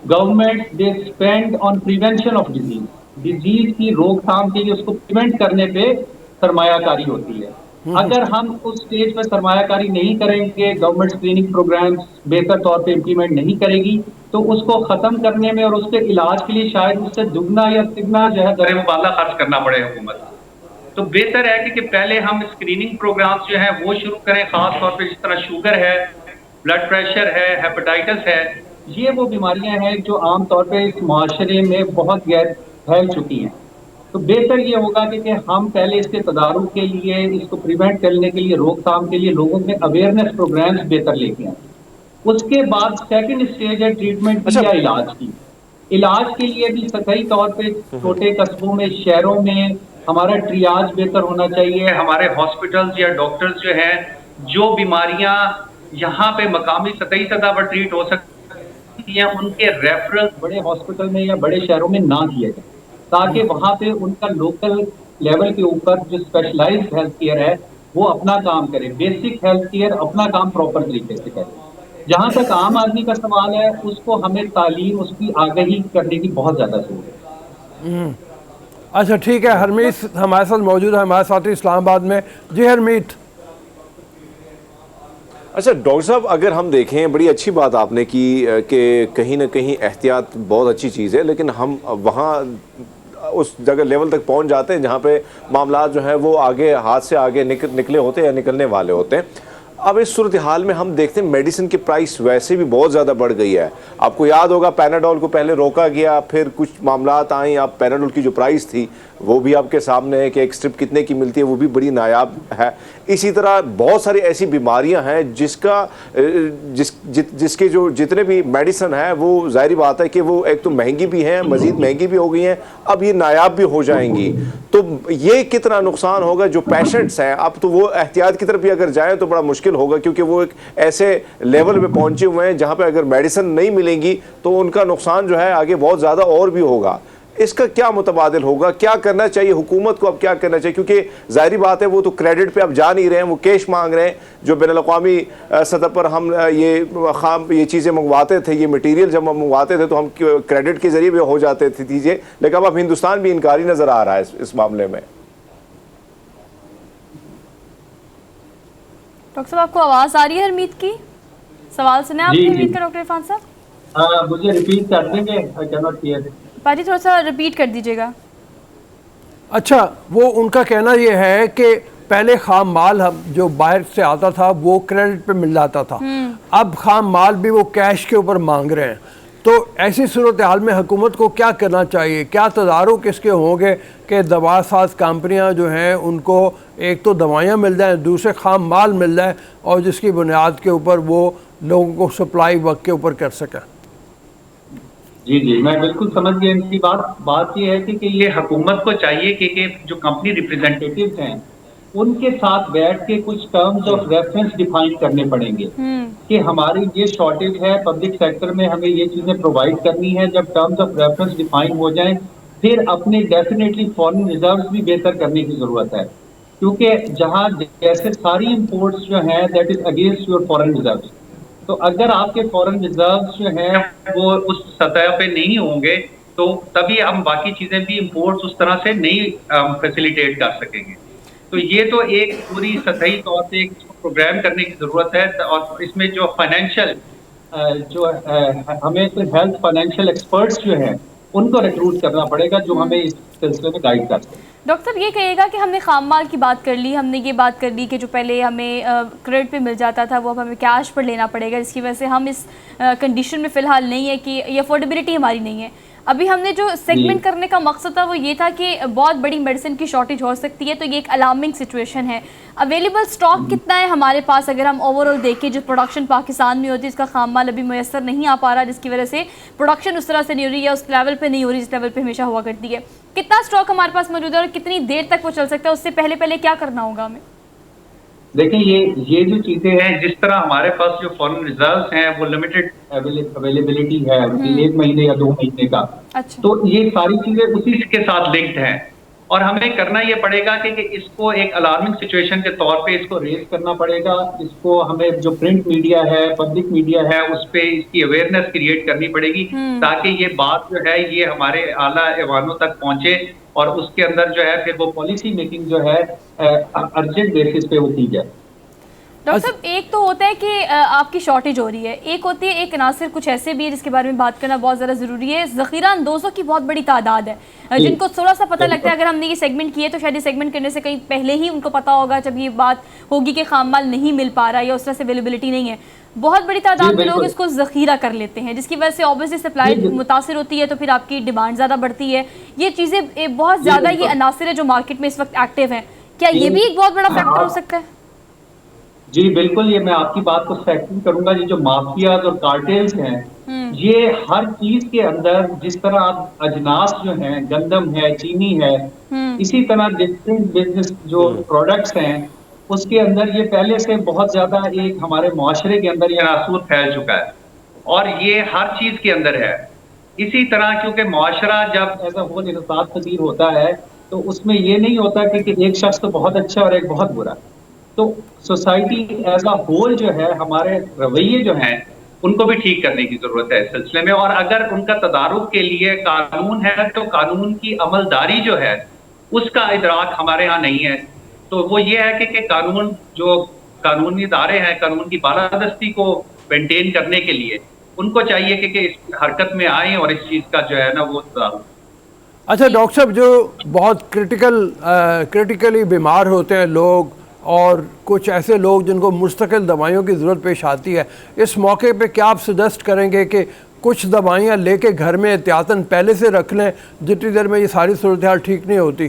government they spend on prevention of disease की रोकथाम के लिए, उसको प्रिवेंट करने पे सरमायाकारी होती है। अगर हम उस स्टेज पर सरमायाकारी नहीं करेंगे, गवर्नमेंट स्क्रीनिंग प्रोग्राम्स बेहतर तौर पे इम्प्लीमेंट नहीं करेगी, तो उसको खत्म करने में और उसके इलाज के लिए शायद उससे दुगना या तिगना जो है दर मुबादला खर्च करना पड़े हुकूमत। तो बेहतर है कि पहले हम स्क्रीनिंग प्रोग्राम्स जो है वो शुरू करें, खास तौर पे जिस तरह शुगर है, ब्लड प्रेशर है, हेपेटाइटिस है, ये वो बीमारियां हैं जो आमतौर पे इस माशरे में बहुत गैर फैल चुकी हैं। तो बेहतर ये होगा कि हम पहले इसके तदारुक के लिए, इसको प्रिवेंट करने के लिए, रोकथाम के लिए लोगों में अवेयरनेस प्रोग्राम्स बेहतर लेके आए। उसके बाद सेकंड स्टेज है ट्रीटमेंट की या इलाज की। इलाज के लिए भी सतही तौर पे छोटे कस्बों में, शहरों में हमारा ट्रियाज बेहतर होना चाहिए। हमारे हॉस्पिटल्स या डॉक्टर्स जो हैं, जो बीमारियां यहाँ पे मकामी सतही सतह पर ट्रीट हो सकती हैं, उनके रेफरल बड़े हॉस्पिटल में या बड़े शहरों में ना किया जाए, ताकि वहां पे उनका लोकल लेवल के ऊपर जो स्पेशलाइज्ड हेल्थ केयर है वो अपना काम करे, बेसिक हेल्थ केयर अपना काम प्रॉपर तरीके से करे। जहां तक आम आदमी का सवाल है, उसको हमें तालीम, उसकी आगाही करने की बहुत ज्यादा जरूरत है। अच्छा ठीक है, हरमीत हमारे साथ मौजूद है, हमारे साथ इस्लामाबाद में। जी हरमीत। अच्छा डॉक्टर साहब, अगर हम देखें, बड़ी अच्छी बात आपने की कि कहीं ना कहीं एहतियात बहुत अच्छी चीज़ है, लेकिन हम वहाँ उस जगह लेवल तक पहुँच जाते हैं जहाँ पे मामला जो है वो आगे हाथ से आगे निकले होते हैं या निकलने वाले होते हैं। अब इस सूरत हाल में हम देखते हैं मेडिसिन की प्राइस वैसे भी बहुत ज़्यादा बढ़ गई है। आपको याद होगा पैनाडोल को पहले रोका गया, फिर कुछ मामलात आए, अब पैनाडोल की जो प्राइस थी वो भी आपके सामने है कि एक स्ट्रिप कितने की मिलती है, वो भी बड़ी नायाब है। इसी तरह बहुत सारी ऐसी बीमारियां हैं जिसके जो जितने भी मेडिसिन है वो जाहिर बात है कि वो एक तो महंगी भी हैं, मज़ीद महंगी भी हो गई हैं, अब ये नायाब भी हो जाएंगी। तो ये कितना नुकसान होगा जो पेशेंट्स हैं। अब तो वो एहतियात की तरफ भी अगर जाएँ तो बड़ा मुश्किल होगा, क्योंकि वो एक ऐसे लेवल पे पहुंचे हुए हैं जहां पे अगर मेडिसिन नहीं मिलेंगी तो उनका नुकसान जो है आगे बहुत ज़्यादा और भी होगा। इसका क्या मुतबादिल होगा, क्या करना चाहिए हुकूमत को, अब क्या करना चाहिए? क्योंकि जाहिर बात है वो तो क्रेडिट पे अब जा नहीं रहे हैं, वो कैश मांग रहे हैं। जो बैनुल-अक़वामी सतह पर हम ये चीज़ें मंगवाते थे, ये मटीरियल जब हम मंगवाते थे तो हम क्रेडिट के ज़रिए भी हो जाते थे चीज़ें, लेकिन अब हिंदुस्तान भी इनकारी नज़र आ रहा है इस मामले में। डॉक्टर साहब आपको आवाज़ आ रही है हरमीत की? सवाल सुने आपने हरमीत का डॉक्टर इरफान साहब? मुझे रिपीट कर देंगे, आई कैन नॉट हियर। पाजी थोड़ा सा रिपीट कर दीजिएगा। अच्छा, वो उनका कहना ये है कि पहले खाम माल हम जो बाहर से आता था वो क्रेडिट पे मिल जाता था, अब खाम माल भी वो कैश के ऊपर मांग रहे हैं। तो ऐसी सूरत हाल में हुकूमत को क्या करना चाहिए? क्या तदारुक इसके होंगे कि दवा साज कंपनियाँ जो हैं उनको एक तो दवाइयाँ मिल जाएँ, दूसरे खाम माल मिल जाए और जिसकी बुनियाद के ऊपर वो लोगों को सप्लाई वक्त के ऊपर कर सकें? जी जी, मैं बिल्कुल समझ गया इनकी बात ये है कि ये हुकूमत को चाहिए कि जो कंपनी रिप्रेजेंटेटिव्स हैं उनके साथ बैठ के कुछ टर्म्स ऑफ रेफरेंस डिफाइन करने पड़ेंगे कि हमारी ये शॉर्टेज है पब्लिक सेक्टर में, हमें ये चीजें प्रोवाइड करनी है। जब टर्म्स ऑफ रेफरेंस डिफाइन हो जाएं, फिर अपने डेफिनेटली फॉरेन रिजर्व्स भी बेहतर करने की जरूरत है, क्योंकि जहां जैसे सारी इंपोर्ट्स जो हैं that is against your foreign reserves. तो अगर आपके फॉरेन रिजर्व्स जो हैं वो उस सतह पे नहीं होंगे तो तभी हम बाकी चीजें भी इंपोर्ट्स उस तरह से नहीं फैसिलिटेट कर सकेंगे। तो ये तो एक पूरी सतही तौर पे एक प्रोग्राम करने की जरूरत है, और इसमें जो फाइनेंशियल हमें तो हेल्थ फाइनेंशियल एक्सपर्ट्स जो हैं उनको रिक्रूट करना पड़ेगा जो हमें इस सिलसिले में गाइड कर सकें। डॉक्टर ये कहिएगा कि हमने खाम माल की बात कर ली, हमने ये बात कर ली कि जो पहले हमें क्रेडिट पे मिल जाता था वो अब हमें कैश पर लेना पड़ेगा, जिसकी वजह से हम इस कंडीशन में फ़िलहाल नहीं है कि ये अफोर्डेबिलिटी हमारी नहीं है। अभी हमने जो सेगमेंट करने का मकसद था वो ये था कि बहुत बड़ी मेडिसिन की शॉर्टेज हो सकती है, तो ये एक अलार्मिंग सिचुएशन है। अवेलेबल स्टॉक कितना है हमारे पास? अगर हम ओवरऑल देखें, जो प्रोडक्शन पाकिस्तान में होती है इसका खाम माल अभी मैसर नहीं आ पा रहा, जिसकी वजह से प्रोडक्शन उस तरह से नहीं हो रही है, उस लेवल पे नहीं हो रही जिस लेवल पे हमेशा हुआ करती है। कितना स्टॉक हमारे पास मौजूद है और कितनी देर तक वो चल सकता है? उससे पहले क्या करना होगा हमें? देखिए, ये जो चीजें हैं, जिस तरह हमारे पास जो फॉरेन रिजर्व्स हैं वो लिमिटेड अवेलेबिलिटी है उनकी 1 महीने या 2 महीने का। अच्छा। तो ये सारी चीजें उसी के साथ लिंक्ड हैं, और हमें करना ये पड़ेगा कि इसको एक अलार्मिंग सिचुएशन के तौर पे इसको रेज करना पड़ेगा। इसको हमें जो प्रिंट मीडिया है, पब्लिक मीडिया है, उस पे इसकी अवेयरनेस क्रिएट करनी पड़ेगी ताकि ये बात जो है ये हमारे आला ऐवानों तक पहुंचे, और उसके अंदर जो है फिर वो पॉलिसी मेकिंग जो है अर्जेंट बेसिस पे वो की जाए। डॉक्टर साहब, एक तो होता है कि आपकी शॉर्टेज हो रही है, एक होती है एक अनासर कुछ ऐसे भी है जिसके बारे में बात करना बहुत ज़्यादा ज़रूरी है। ज़ख़ीरा अंदोज़ों की बहुत बड़ी तादाद है जिनको थोड़ा सा पता लगता है। अगर हमने ये सेगमेंट किए तो शायद ये सेगमेंट करने से कहीं पहले ही उनको पता होगा जब ये बात होगी कि खाम माल नहीं मिल पा रहा है या उस तरह से अवेलेबिलिटी नहीं है। बहुत बड़ी तादाद में लोग इसको ज़ख़ीरा कर लेते हैं, जिसकी वजह से ऑब्वियसली सप्लाई मुतासिर होती है, तो फिर आपकी डिमांड ज़्यादा बढ़ती है। ये चीज़ें बहुत ज़्यादा ये अनासर है जो मार्केट में इस वक्त एक्टिव हैं, क्या ये भी एक बहुत बड़ा फैक्टर हो सकता है? जी बिल्कुल, ये मैं आपकी बात को सेकंड करूंगा। ये जो माफियाज और कार्टेल्स हैं ये हर चीज के अंदर, जिस तरह आप अजनास जो हैं, गंदम है, चीनी है, इसी तरह डिफरेंट बिजनेस जो प्रोडक्ट्स हैं, उसके अंदर ये पहले से बहुत ज्यादा एक हमारे मुआशरे के अंदर ये नासूर फैल चुका है और ये हर चीज के अंदर है। इसी तरह क्योंकि मुआशरा जब ऐसा होल इंसाफ पजीर होता है तो उसमें ये नहीं होता कि एक शख्स तो बहुत अच्छा और एक बहुत बुरा। तो सोसाइटी एज अ होल जो है, हमारे रवैये जो हैं उनको भी ठीक करने की जरूरत है इस सिलसिले में। और अगर उनका तदारुक के लिए कानून है तो कानून की अमलदारी जो है उसका इदराक हमारे यहाँ नहीं है। तो वो ये है कि कानून जो कानूनी इदारे हैं, कानून की बालादस्ती को मेंटेन करने के लिए उनको चाहिए कि इस हरकत में आए और इस चीज का जो है ना वो अच्छा डॉक्टर साहब, जो बहुत क्रिटिकली बीमार होते हैं लोग और कुछ ऐसे लोग जिनको मुस्तकिल दवाइयों की ज़रूरत पेश आती है, इस मौके पे क्या आप सजेस्ट करेंगे कि कुछ दवाइयाँ लेके घर में एहतियातन पहले से रख लें जितनी देर में ये सारी सूरत हाल ठीक नहीं होती?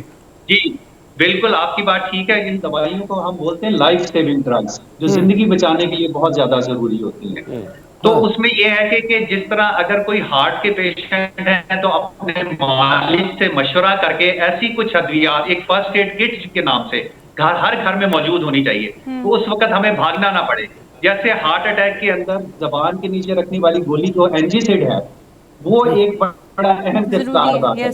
जी बिल्कुल, आपकी बात ठीक है। इन दवाइयों को हम बोलते हैं लाइफ सेविंग ड्रग्स, जो जिंदगी बचाने के लिए बहुत ज्यादा जरूरी होती है। तो उसमें यह है कि जिस तरह अगर कोई हार्ट के पेशेंट है तो अपने मालिक से मशवरा करके ऐसी कुछ अद्वियात, एक फर्स्ट एड किट के नाम से हर घर में मौजूद होनी चाहिए, तो उस वक्त हमें भागना ना पड़े। जैसे हार्ट अटैक के अंदर जबान के नीचे रखने वाली गोली जो एंजिसिड है, वो एक बड़ा अहम किरदार है,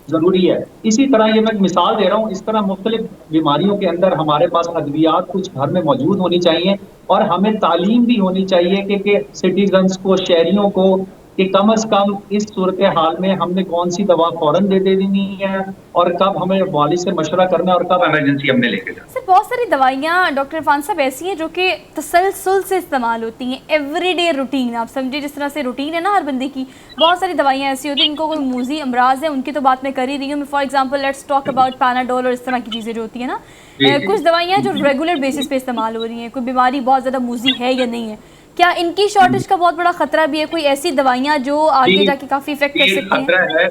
जरूरी है। इसी तरह ये मैं मिसाल दे रहा हूँ, इस तरह मुख्तलिफ बीमारियों के अंदर हमारे पास अद्वियात कुछ घर में मौजूद होनी चाहिए और हमें तालीम भी होनी चाहिए कि सिटीजन्स को, शहरियों को, कि कम से कम इस सूरत हाल में हमने कौन सी दवा फौरन दे देनी है और कब हमें वाली से मशवरा करना और कब इमरजेंसी हमने लेके जाना। सर बहुत सारी दवाइयाँ डॉक्टर इरफान साहब ऐसी हैं जो कि तसलसल से इस्तेमाल होती हैं, एवरीडे रूटीन, आप समझिए जिस तरह से रूटीन है ना हर बंदे की। बहुत सारी दवाइयाँ ऐसी होती हैं इनको कोई मूजी अमराज है, उनकी तो बात मैं कर ही रही हूँ। For example let's talk about Panadol और इस तरह की चीज़ें जो होती है ना, कुछ दवाइयाँ जो रेगुलर बेसिस पे इस्तेमाल हो रही हैं, कोई बीमारी बहुत ज़्यादा मूजी है या नहीं है, क्या इनकी शॉर्टेज का बहुत बड़ा खतरा भी है? कोई ऐसी दवाइयाँ जो आगे जाके काफी इफेक्ट कर सकती हैं?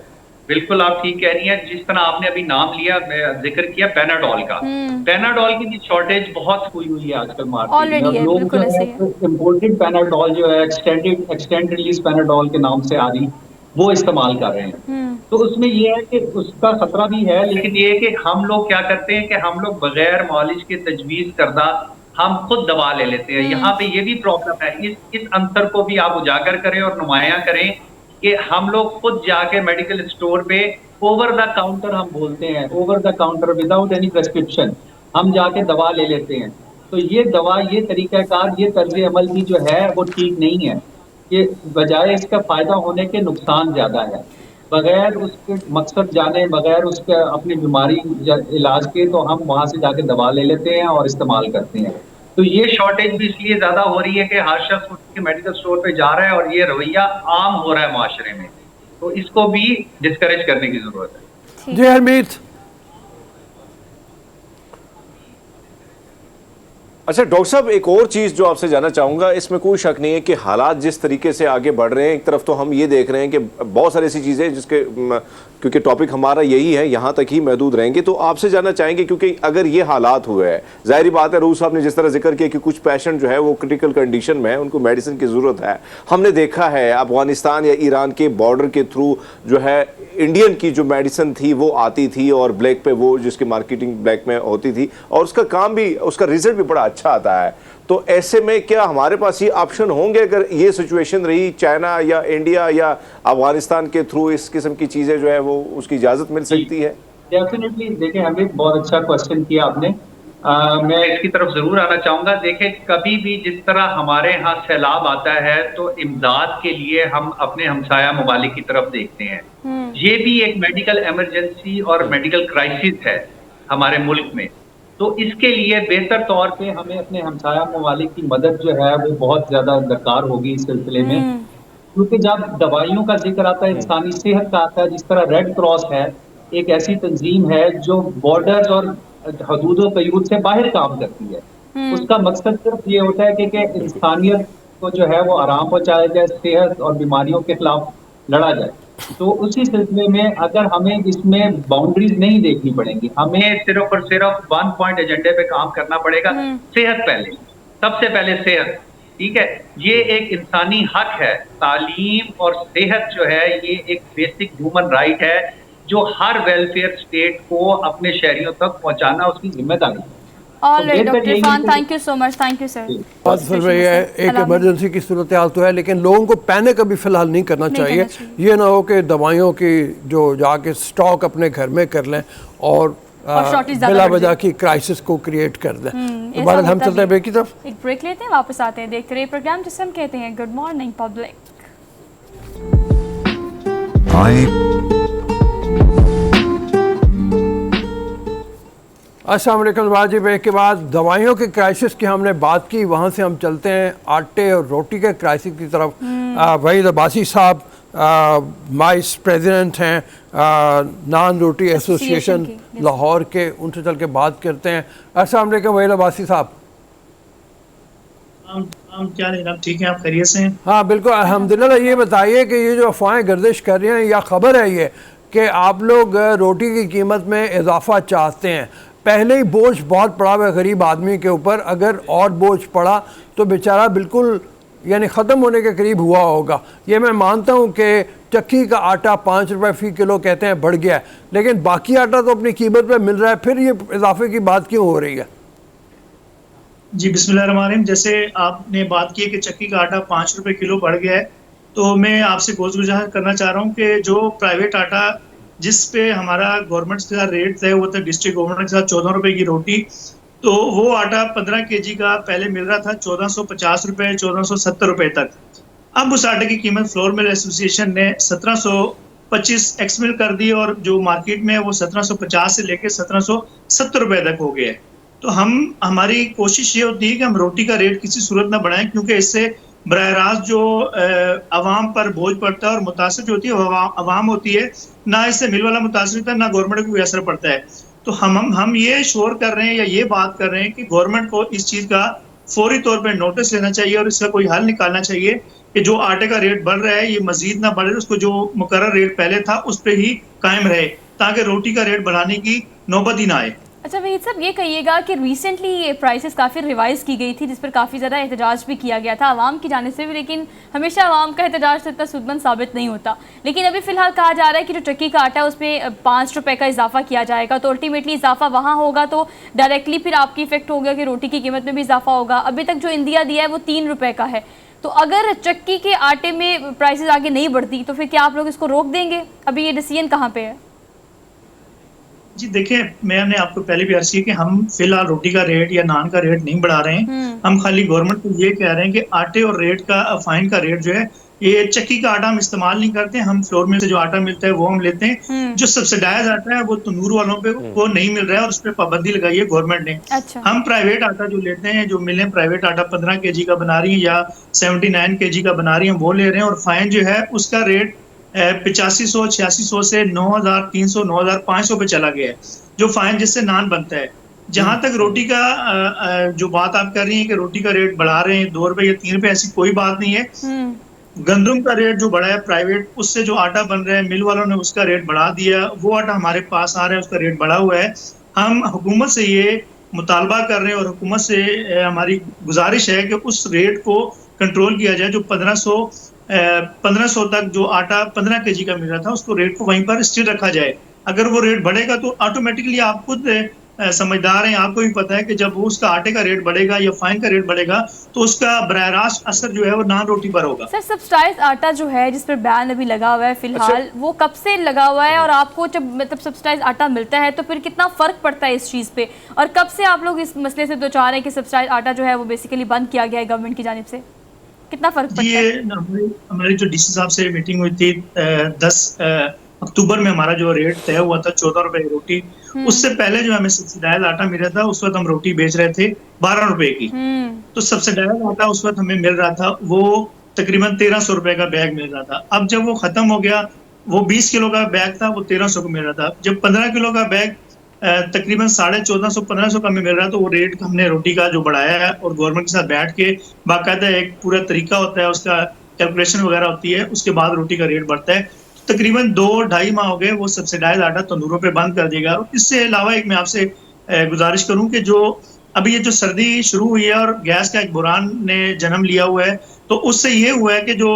बिल्कुल आप ठीक कह रही हैं। जिस तरह आपने अभी नाम लिया, जिक्र किया पैनाडोल का, पैनाडोल की भी शॉर्टेज बहुत हुई है आजकल मार्केट में। ऑलरेडी है, बिल्कुल ऐसे है। इम्पोर्टेड पैनाडोल जो है, एक्सटेंड रिलीज पैनाडोल के नाम से आ रही, वो इस्तेमाल कर रहे हैं। तो उसमें ये है कि उसका खतरा भी है, लेकिन ये है कि हम लोग क्या करते हैं कि हम लोग बगैर मालिश के तजवीज करदा हम खुद दवा ले लेते हैं। यहाँ पे ये भी प्रॉब्लम है। इस अंतर को भी आप उजागर करें और नुमायां करें कि हम लोग खुद जाके मेडिकल स्टोर पे ओवर द काउंटर, हम बोलते हैं over the counter without any prescription, हम जाके दवा ले लेते हैं। तो ये दवा, ये तरीकाकार, ये तर्ज अमल की जो है वो ठीक नहीं है। ये बजाय इसका फायदा होने के नुकसान ज्यादा है। बगैर उसके मकसद जाने, बगैर उसके अपनी बीमारी इलाज के, तो हम वहां से जाके दवा ले लेते हैं और इस्तेमाल करते हैं। तो ये शॉर्टेज भी इसलिए ज्यादा हो रही है कि हर शख्स उसके मेडिकल स्टोर पे जा रहा है और ये रवैया आम हो रहा है माशरे में। तो इसको भी डिस्करेज करने की जरूरत है। जी हरमीत। अच्छा डॉक्टर साहब, एक और चीज़ जो आपसे जानना चाहूँगा, इसमें कोई शक नहीं है कि हालात जिस तरीके से आगे बढ़ रहे हैं, एक तरफ तो हम ये देख रहे हैं कि बहुत सारी ऐसी चीज़ें जिसके, क्योंकि टॉपिक हमारा यही है, यहाँ तक ही महदूद रहेंगे, तो आपसे जानना चाहेंगे क्योंकि अगर ये हालात हुए हैं, जाहिर बात है रूस साहब ने जिस तरह जिक्र किया कि कुछ पेशेंट जो है वो क्रिटिकल कंडीशन में है, उनको मेडिसिन की ज़रूरत है। हमने देखा है अफगानिस्तान या ईरान के बॉर्डर के थ्रू जो है इंडियन की जो मेडिसिन थी वो आती थी और ब्लैक पे वो जिसकी मार्केटिंग ब्लैक में होती थी और उसका काम भी, उसका रिजल्ट भी बड़ा अच्छा आता है। तो ऐसे में क्या हमारे पास ये ऑप्शन होंगे अगर ये सिचुएशन रही, चाइना या इंडिया या अफगानिस्तान के थ्रू इस किस्म की चीज़ें जो है वो उसकी इजाज़त मिल सकती है? डेफिनेटली। देखिए हमें बहुत अच्छा क्वेश्चन किया आपने। मैं इसकी तरफ जरूर आना चाहूंगा। देखिए कभी भी जिस तरह हमारे यहाँ सैलाब आता है तो इमदाद के लिए हम अपने हमसाया ममालिक की तरफ देखते हैं। ये भी एक मेडिकल इमरजेंसी और मेडिकल क्राइसिस है हमारे मुल्क में। तो इसके लिए बेहतर तौर पे हमें अपने हमसाया ममालिक की मदद जो है वो बहुत ज्यादा दरकार होगी इस सिलसिले में। क्योंकि जब दवाइयों का जिक्र आता है, इंसानी सेहत का आता है, जिस तरह रेड क्रॉस है, एक ऐसी तंजीम है जो बॉर्डर्स और हदूदों कयूद से बाहर काम करती है। उसका मकसद सिर्फ ये होता है कि इंसानियत को जो है वो आराम पहुंचाया जाए, सेहत और बीमारियों के खिलाफ लड़ा जाए। तो उसी सिलसिले में अगर हमें इसमें बाउंड्रीज नहीं देखनी पड़ेंगी, हमें सिर्फ और सिर्फ वन पॉइंट एजेंडे पे काम करना पड़ेगा। सेहत पहले, सबसे पहले सेहत। ठीक है, ये एक इंसानी हक है। तालीम और सेहत जो है ये एक बेसिक ह्यूमन राइट है जो हर वेलफेयर स्टेट को अपने शहरियों तक पहुंचाना उसकी जिम्मेदारी है। ऑल राइट बेहतर डॉक्टर यही इरफान, है कि- thank you so much, thank you sir. बात फिर वही है, एक इमरजेंसी की सूरत हाल तो है, लेकिन लोगों को पैनिक अभी फिलहाल नहीं करना चाहिए। ये ना हो कि दवाइयों की जो जाके स्टॉक अपने घर में कर लें और shortage ज़्यादा बिला बढ़ वजह जाए। की क्राइसिस को क्रिएट कर दें। ऐसा दोबारा हम होता चलते हैं भी है। ब्रेक की तरफ। एक ब्रेक लेते हैं, वापस आते हैं, देखते रहिए प्रोग्राम जिसे हम कहते हैं गुड मॉर्निंग पब्लिक। अस्सलाम वालेकुम। वाजी ब्रेक के बाद दवाइयों के क्राइसिस की हमने बात की, वहाँ से हम चलते हैं आटे और रोटी के क्राइसिस की तरफ। वहीद अब्बासी साहब वाइस प्रेसिडेंट हैं नान रोटी एसोसिएशन के, yes. लाहौर के, उनसे चल के बात करते हैं। अस्सलाम वालेकुम वहीद अब्बासी साहब। हम क्या नहीं, आप ठीक हैं, आप खैरियत से हैं? हाँ बिल्कुल अल्हम्दुलिल्लाह। ये बताइए कि ये जो अफवाहें गर्दिश कर रही हैं, या खबर है ये कि आप लोग रोटी की कीमत में इजाफा चाहते हैं। पहले ही बोझ बहुत पड़ा हुआ है गरीब आदमी के ऊपर, अगर और बोझ पड़ा तो बेचारा बिल्कुल यानी ख़त्म होने के करीब हुआ होगा। ये मैं मानता हूँ कि चक्की का आटा 5 रुपए फ़ी किलो कहते हैं बढ़ गया है, लेकिन बाकी आटा तो अपनी कीमत पे मिल रहा है, फिर ये इजाफे की बात क्यों हो रही है? जी बिस्मिल्लाहिर्रहमानिर्रहीम। जैसे आपने बात की है कि चक्की का आटा 5 रुपए किलो बढ़ गया है, तो मैं आपसे गुजारिश करना चाह रहा हूँ कि जो प्राइवेट आटा जिस पे हमारा गवर्नमेंट का रेट तय हुआ था डिस्ट्रिक्ट गवर्नमेंट के साथ 14 रुपए की रोटी, तो वो आटा 15 kg का पहले मिल रहा था 1450 रुपए 1470 रुपए तक। अब उस आटे की कीमत फ्लोर मिल एसोसिएशन ने 1725 एक्स मिल कर दी और जो मार्केट में है वो 1750 से लेकर 1770 रुपए तक हो गया है। तो हमारी कोशिश ये होती है कि हम रोटी का रेट किसी सूरत ना बढ़ाएं, क्योंकि इससे बराह रास्त जो अवाम पर बोझ पड़ता है और मुतासर जो होती है वो अवाम होती है, ना इससे मिल वाला मुतासर होता है, ना गवर्नमेंट को कोई असर पड़ता है। तो हम ये शोर कर रहे हैं या ये बात कर रहे हैं कि गवर्नमेंट को इस चीज़ का फौरी तौर पर नोटिस लेना चाहिए और इसका कोई हल निकालना चाहिए कि जो आटे का रेट बढ़ रहा है ये मजीद ना बढ़े, उसको जो मुकर्रर रेट पहले था उस पर ही कायम रहे, ताकि रोटी का रेट बढ़ाने की नौबत ही ना आए। अच्छा वहीद साहब, ये कहिएगा कि रिसेंटली ये प्राइसेस काफ़ी रिवाइज की गई थी, जिस पर काफ़ी ज़्यादा एहतजाज भी किया गया था आवाम की जानिब से भी, लेकिन हमेशा आवाम का एहतजाज तो इतना सुदमंद साबित नहीं होता। लेकिन अभी फ़िलहाल कहा जा रहा है कि जो चक्की का आटा है उसमें 5 रुपये का इजाफा किया जाएगा, तो अल्टीमेटली इजाफा वहाँ होगा तो डायरेक्टली फिर आपकी इफेक्ट होगा कि रोटी की कीमत में भी इजाफा होगा। अभी तक जो इंदिया दिया है वो 3 रुपये का है, तो अगर चक्की के आटे में प्राइसेस आगे नहीं बढ़ती तो फिर क्या आप लोग इसको रोक देंगे? अभी ये डिसीजन कहाँ पे है? जी देखिए, मैंने आपको पहले भी अर्ज की कि हम फिलहाल रोटी का रेट या नान का रेट नहीं बढ़ा रहे हैं। हम खाली गवर्नमेंट को ये कह रहे हैं कि आटे और रेट का फाइन का रेट जो है, ये चक्की का आटा हम इस्तेमाल नहीं करते हैं, हम फ्लोर में से जो आटा मिलता है वो हम लेते हैं। जो सब्सिडाइज आटा है वो तंदूर वालों पे वो नहीं मिल रहा है और उस पर पाबंदी लगाई है गवर्नमेंट ने। अच्छा। हम प्राइवेट आटा जो लेते हैं, जो मिलें प्राइवेट आटा 15 kg का बना रही है या 79 kg का बना रही है, वो ले रहे हैं और फाइन जो है उसका रेट 8500 8600 से 9300 9500 पे चला गया है, जो फाइन जिससे नान बनता है। जहां तक रोटी का जो बात आप कर रही हैं कि रोटी का रेट बढ़ा रहे हैं 2 रुपए या 3 रुपए, ऐसी कोई बात नहीं है। गंदुम का रेट जो बढ़ा है प्राइवेट, उससे जो आटा बन रहा है मिल वालों ने उसका रेट बढ़ा दिया, वो आटा हमारे पास आ रहा है, उसका रेट बढ़ा हुआ है। हम हुकूमत से ये मुतालबा कर रहे हैं और हुकूमत से हमारी गुजारिश है कि उस रेट को कंट्रोल किया जाए, जो 1500 तक जो आटा 15 kg का मिल रहा था उसको रेट को वहीं पर स्थिर रखा जाए। अगर वो रेट बढ़ेगा तो ऑटोमेटिकली आप खुद समझदार हैं, आपको भी पता है कि जब उसका आटे का रेट बढ़ेगा या फाइन का रेट बढ़ेगा तो उसका बराह रास्त असर जो है वो नान रोटी पर होगा। सर सब्सिडाइज आटा जो है जिस पर बैन अभी लगा हुआ है फिलहाल, वो कब से लगा हुआ है और आपको जब मतलब सब्सिडाइज आटा मिलता है तो फिर कितना फ़र्क पड़ता है इस चीज़ पे, और कब से आप लोग इस मसले से दो चाह रहे हैं कि सब्सिडाइज आटा जो है वो बेसिकली बंद किया गया है गवर्नमेंट की जानिब से? कितना फ़र्क पड़ता है? ये हमारी जो डीसी साहब से मीटिंग हुई थी 10 अक्टूबर में, हमारा जो रेट तय हुआ था 14 रुपए की रोटी, उससे पहले जो हमें सब्सिडाइज आटा मिल रहा था उस वक्त हम रोटी बेच रहे थे 12 रुपए की। तो सब्सिडाइज आटा उस वक्त हमें मिल रहा था वो तकरीबन 1300 रुपए का बैग मिल रहा था। अब जब वो खत्म हो गया, वो 20 किलो का बैग था वो 1300 को मिल रहा था। जब 15 किलो का बैग तकरीबन 1450 1500 का में मिल रहा है, तो वो रेट हमने रोटी का जो बढ़ाया है और गवर्नमेंट के साथ बैठ के बाकायदा एक पूरा तरीका होता है, उसका कैलकुलेशन वगैरह होती है, उसके बाद रोटी का रेट बढ़ता है। तो तकरीबन 2-2.5 माह हो गए वो सब्सिडाइज आटा तंदूरों पे बंद कर दिया गया। इससे अलावा एक मैं आपसे गुजारिश करूं कि जो अभी ये जो सर्दी शुरू हुई है और गैस का एक बुरान ने जन्म लिया हुआ है, तो उससे ये हुआ है कि जो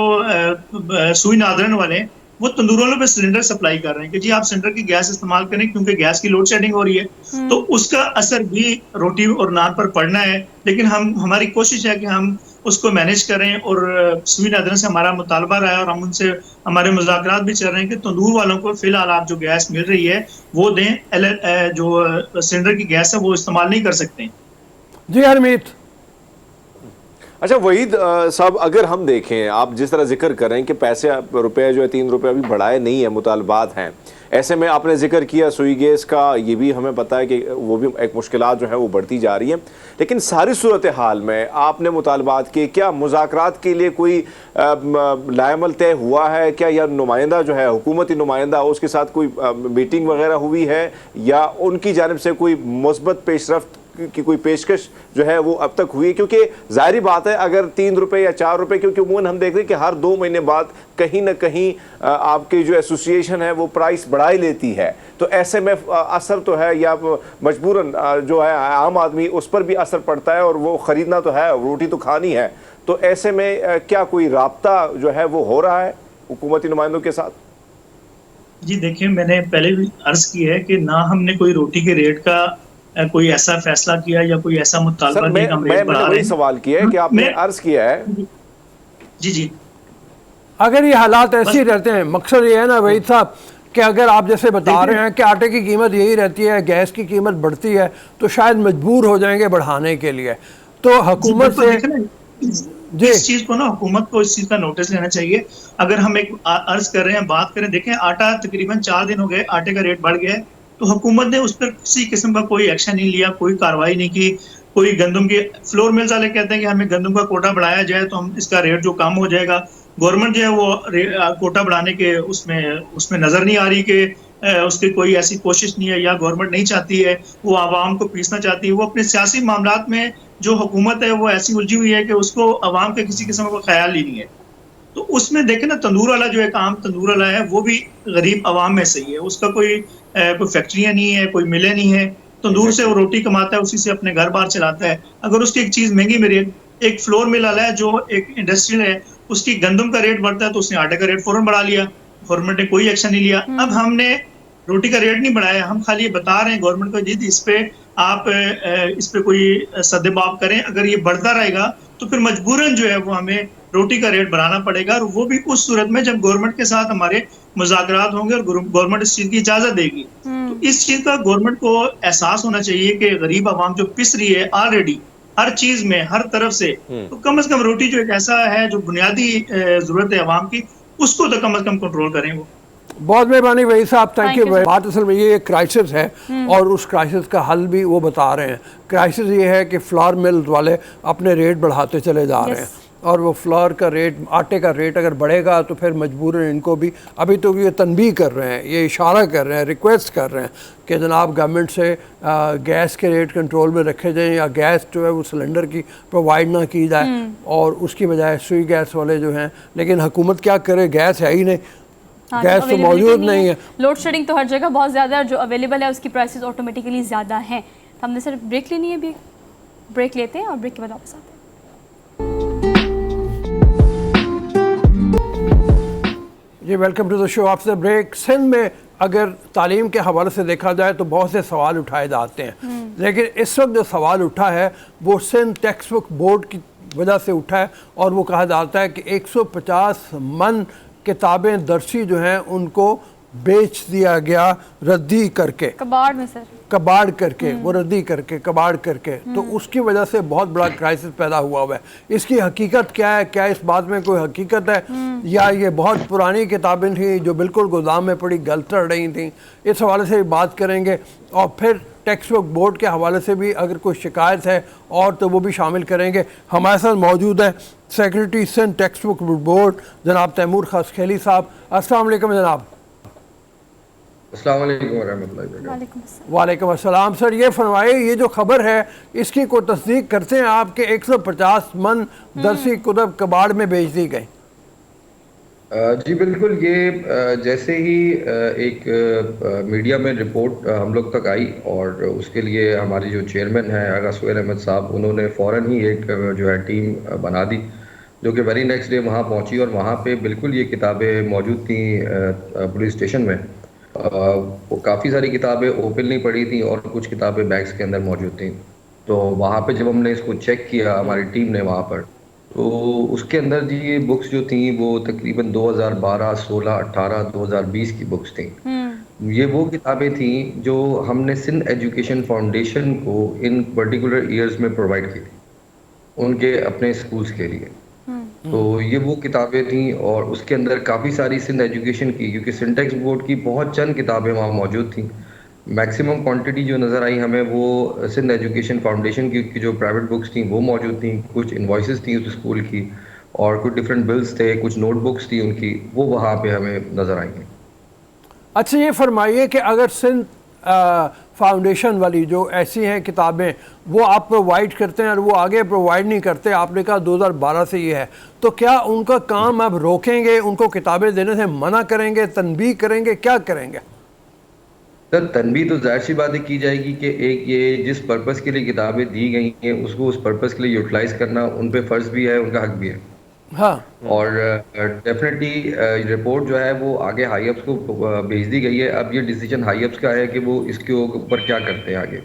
सुई नादरन वाले हैं, वो तंदूर वालों पे सिलेंडर सप्लाई कर रहे हैं कि जी आप सिलेंडर की गैस इस्तेमाल करें क्योंकि गैस की लोड शेडिंग हो रही है। तो उसका असर भी रोटी और नान पर पड़ना है, लेकिन हमारी कोशिश है कि हम उसको मैनेज करें। और सुई नादरन से हमारा मुतालबा रहा है और हम उनसे हमारे मुज़ाकरात भी चल रहे हैं कि तंदूर वालों को फिलहाल आप जो गैस मिल रही है वो दें, जो सिलेंडर की गैस है वो इस्तेमाल नहीं कर सकते। जी हरमीत। अच्छा वहीद साहब, अगर हम देखें, आप जिस तरह जिक्र कर रहे हैं कि पैसे रुपए जो है 3 रुपए अभी बढ़ाए नहीं है, मुतालबात हैं, ऐसे में आपने जिक्र किया सुई गैस का, ये भी हमें पता है कि वो भी एक मुश्किलात जो है वो बढ़ती जा रही है, लेकिन सारी सूरत हाल में आपने मुतालबात किए, क्या मुज़ाकरात के लिए कोई लाएमल तय हुआ है क्या, या नुमाइंदा जो है हुकूमती नुमाइंदा उसके साथ कोई मीटिंग वगैरह हुई है, या उनकी जानिब से कोई मुस्बत पेशरफ्त की कोई पेशकश जो है वो अब तक हुई है? क्योंकि जाहिर बात है अगर 3 रुपए या 4 रुपए, क्योंकि उमूमन हम देख रहे हैं कि हर 2 महीने बाद कहीं ना कहीं आपकी जो एसोसिएशन है वो प्राइस बढ़ा ही लेती है, तो ऐसे में असर तो है, या मजबूरन जो है आम आदमी उस पर भी असर पड़ता है, और वो ख़रीदना तो है, रोटी तो खानी है। तो ऐसे में क्या कोई राब्ता जो है वो हो रहा है हुकूमती नुमाइंदों के साथ? जी देखिए, मैंने पहले भी अर्ज की है कि ना हमने कोई रोटी के रेट का कोई ऐसा फैसला किया या कोई ऐसा मुतालबा नहीं हम रेट बढ़ा रहे हैं। सवाल किया है कि आपने अर्ज किया है। जी अगर ये हालात ऐसे ही रहते हैं, मकसद ये है ना वहीद साहब कि अगर आप जैसे बता रहे हैं कि आटे की कीमत यही रहती है, गैस की कीमत बढ़ती है, तो शायद मजबूर हो जाएंगे बढ़ाने के लिए। तो हुकूमत से जी इस चीज को ना, हुकूमत को इस चीज का नोटिस लेना चाहिए। अगर हम एक अर्ज कर रहे हैं, बात करें, देखें आटा तकरीबन 4 दिन हो गए आटे का रेट बढ़ गया है, तो हुकूमत ने उस पर किसी किस्म का कोई एक्शन नहीं लिया, कोई कार्रवाई नहीं की। कोई गंदम के फ्लोर मिल्स वाले कहते हैं कि हमें गंदम का कोटा बढ़ाया जाए तो हम इसका रेट जो कम हो जाएगा। गवर्नमेंट जो है वो कोटा बढ़ाने के उसमें नजर नहीं आ रही कि उसकी कोई ऐसी कोशिश नहीं है, या गवर्नमेंट नहीं चाहती है, वो आवाम को पीसना चाहती है। वो अपने सियासी मामलात में जो हुकूमत है वो ऐसी उलझी हुई है कि उसको आवाम के किसी किस्म का ख्याल ही नहीं है। तो उसमें देखें ना, तंदूर वाला जो एक आम तंदूर वाला है वो भी गरीब आवाम में सही है, उसका कोई फैक्ट्रियां नहीं है, कोई मिलें नहीं है, तंदूर से वो रोटी कमाता है, उसी से अपने घर बार चलाता है। अगर उसकी एक चीज महंगी मिले, एक फ्लोर मिल वाला है जो एक इंडस्ट्रियल है, उसकी गंदम का रेट बढ़ता है तो उसने आटे का रेट फौरन बढ़ा लिया, गवर्नमेंट ने कोई एक्शन नहीं लिया। अब हमने रोटी का रेट नहीं बढ़ाया, हम खाली ये बता रहे हैं गवर्नमेंट को जी इस पे आप इस पे कोई सद्देबाब करें। अगर ये बढ़ता रहेगा तो फिर मजबूरन जो है वो हमें रोटी का रेट बढ़ाना पड़ेगा, और वो भी उस सूरत में जब गवर्नमेंट के साथ हमारे मुज़ाकरात होंगे और गवर्नमेंट इस चीज की इजाजत देगी। तो इस चीज का गवर्नमेंट को एहसास होना चाहिए कि गरीब आवाम जो पिस रही है ऑलरेडी हर चीज में, हर तरफ से, तो कम से कम रोटी जो एक ऐसा है जो बुनियादी जरूरत है आवाम की, उसको तो कम से कम कंट्रोल करें। वो बहुत मेहरबानी वही साहब, थैंक यू। बात असल में ये एक क्राइसिस है और उस क्राइसिस का हल भी वो बता रहे हैं। क्राइसिस ये है कि फ्लोर मिल वाले अपने रेट बढ़ाते चले जा रहे हैं, और वो फ्लोर का रेट, आटे का रेट अगर बढ़ेगा तो फिर मजबूरन इनको भी, अभी तो ये तनबीह कर रहे हैं, ये इशारा कर रहे हैं, रिक्वेस्ट कर रहे हैं कि जनाब गवर्नमेंट से गैस के रेट कंट्रोल में रखे जाएं, या गैस जो है वो सिलेंडर की प्रोवाइड ना की जाए, और उसकी बजाय सुई गैस वाले जो हैं। लेकिन हुकूमत क्या करे, गैस है ही नहीं, गैस तो मौजूद नहीं है। लोड शेडिंग तो हर जगह बहुत ज़्यादा है, जो अवेलेबल है उसकी प्राइसेस ऑटोमेटिकली ज़्यादा हैं। हमने सर ब्रेक लेनी है, अभी ब्रेक लेते हैं और ब्रेक के बाद वापस आते हैं। जी welcome to the show after break. Sindh में अगर तालीम के हवाले से देखा जाए तो बहुत से सवाल उठाए जाते हैं, लेकिन इस वक्त जो सवाल उठा है वो सिंध टेक्स्ट बुक बोर्ड की वजह से उठा है, और वो कहा जाता है कि 150 मन किताबें दरसी जो हैं उनको बेच दिया गया रद्दी करके, कबाड़ में सर, कबाड़ करके, वो रद्दी करके, कबाड़ करके। तो उसकी वजह से बहुत बड़ा क्राइसिस पैदा हुआ हुआ है। इसकी हकीकत क्या है, क्या इस बात में कोई हकीकत है, या ये बहुत पुरानी किताबें थी जो बिल्कुल गोदाम में पड़ी गल चढ़ रही थी? इस हवाले से भी बात करेंगे, और फिर टेक्स्ट बुक बोर्ड के हवाले से भी अगर कोई शिकायत है और तो वो भी शामिल करेंगे। हमारे साथ मौजूद है secretary Sindh textbook board जनाब तैमूर खसखेली साहब। अस्सलाम वालेकुम जनाब। वालेकुम अस्सलाम। सर ये फरमाइए, ये जो खबर है इसकी कोई तस्दीक करते हैं आप कि 150 मन दरसी कुतुब कबाड़ में बेच दी गई? जी बिल्कुल, ये जैसे ही एक मीडिया में रिपोर्ट हम लोग तक आई, और उसके लिए हमारे जो चेयरमैन हैं आगा सुहेल अहमद साहब, उन्होंने फ़ौरन ही एक जो है टीम बना दी, जो कि वेरी नेक्स्ट डे वहाँ पहुँची, और वहाँ पे बिल्कुल ये किताबें मौजूद थी पुलिस स्टेशन में। वो काफ़ी सारी किताबें ओपनली पड़ी थी और कुछ किताबें बैग्स के अंदर मौजूद थी। तो वहाँ पे जब हमने इसको चेक किया, हमारी टीम ने वहाँ पर, तो उसके अंदर जी ये बुक्स जो थी वो तकरीबन 2012, 16, 18, 2020 की बुक्स थी। ये वो किताबें थी जो हमने सिंध एजुकेशन फाउंडेशन को इन पर्टिकुलर ईयर्स में प्रोवाइड की थी, उनके अपने स्कूल्स के लिए। तो ये वो किताबें थी, और उसके अंदर काफ़ी सारी सिंध एजुकेशन की, क्योंकि सिंटेक्स बोर्ड की बहुत चंद किताबें वहाँ मौजूद थी। मैक्सिमम क्वांटिटी जो नज़र आई हमें वो सिंध एजुकेशन फाउंडेशन की जो प्राइवेट बुक्स थी वो मौजूद थी, कुछ इन्वॉइसेस थी उस स्कूल की, और कुछ डिफरेंट बिल्स थे, कुछ नोटबुक्स थी उनकी, वो वहाँ पे हमें नज़र आई हैं। अच्छा, ये फरमाइए कि अगर सिंध फाउंडेशन वाली जो ऐसी हैं किताबें वो आप प्रोवाइड करते हैं और वो आगे प्रोवाइड नहीं करते, आपने कहा 2012 से ये है, तो क्या उनका काम अब रोकेंगे, उनको किताबें देने से मना करेंगे, तनबीह करेंगे, क्या करेंगे? सर, तनबीह तो जाहिर सी बात है की जाएगी कि एक ये जिस पर्पस के लिए किताबें दी गई हैं उसको उस पर्पस के लिए यूटिलाइज करना उन पे फ़र्ज़ भी है, उनका हक भी है। हाँ। और डेफिनेटली रिपोर्ट जो है वो आगे हाई अप्स को भेज दी गई है। अब ये डिसीजन हाई अप्स का है कि वो इसके ऊपर क्या करते हैं आगे।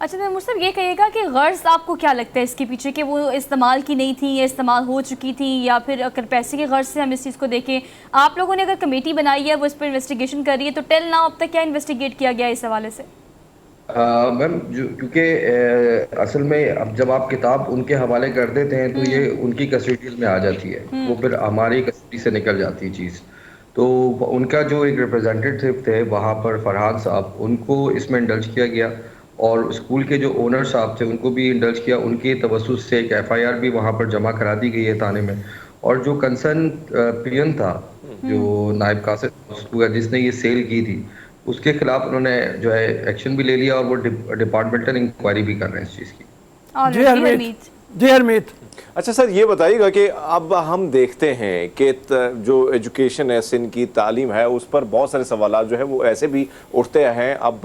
अच्छा तैमूर साहब, ये कहिएगा कि गर्ज आपको क्या लगता है इसके पीछे, कि वो इस्तेमाल की नहीं थी या इस्तेमाल हो चुकी थी, या फिर अगर पैसे के गर्ज से हम इस चीज़ को देखें? आप लोगों ने अगर कमेटी बनाई है, वो इस पर इन्वेस्टिगेशन कर रही है, तो टिल नाउ अब तक क्या इन्वेस्टिगेट किया गया है इस हवाले से? मैम, जो क्योंकि असल में अब जब आप किताब उनके हवाले कर देते हैं तो ये उनकी कस्टडी में आ जाती है, वो फिर हमारी कस्टडी से निकल जाती है चीज़। तो उनका जो एक रिप्रेजेंटेटिव थे वहाँ पर फरहान साहब, उनको इसमें इंडल्ज किया गया, और स्कूल के जो ओनर साहब थे उनको भी इंडल्ज किया। उनके तवस्सुस से एक FIR भी वहाँ पर जमा करा दी गई है थाने में। और जो कंसर्न पियन था, जो नायब कासिम जिसने ये सेल की थी, उसके खिलाफ उन्होंने जो है एक्शन भी ले लिया, और वो डिपार्टमेंटल इंक्वायरी भी कर रहे हैं इस चीज़ की। जी हरमीत, जी हरमीत। अच्छा सर, ये बताइएगा कि अब हम देखते हैं कि जो एजुकेशन है, सिंध की तालीम है, उस पर बहुत सारे सवाल जो है वो ऐसे भी उठते हैं। अब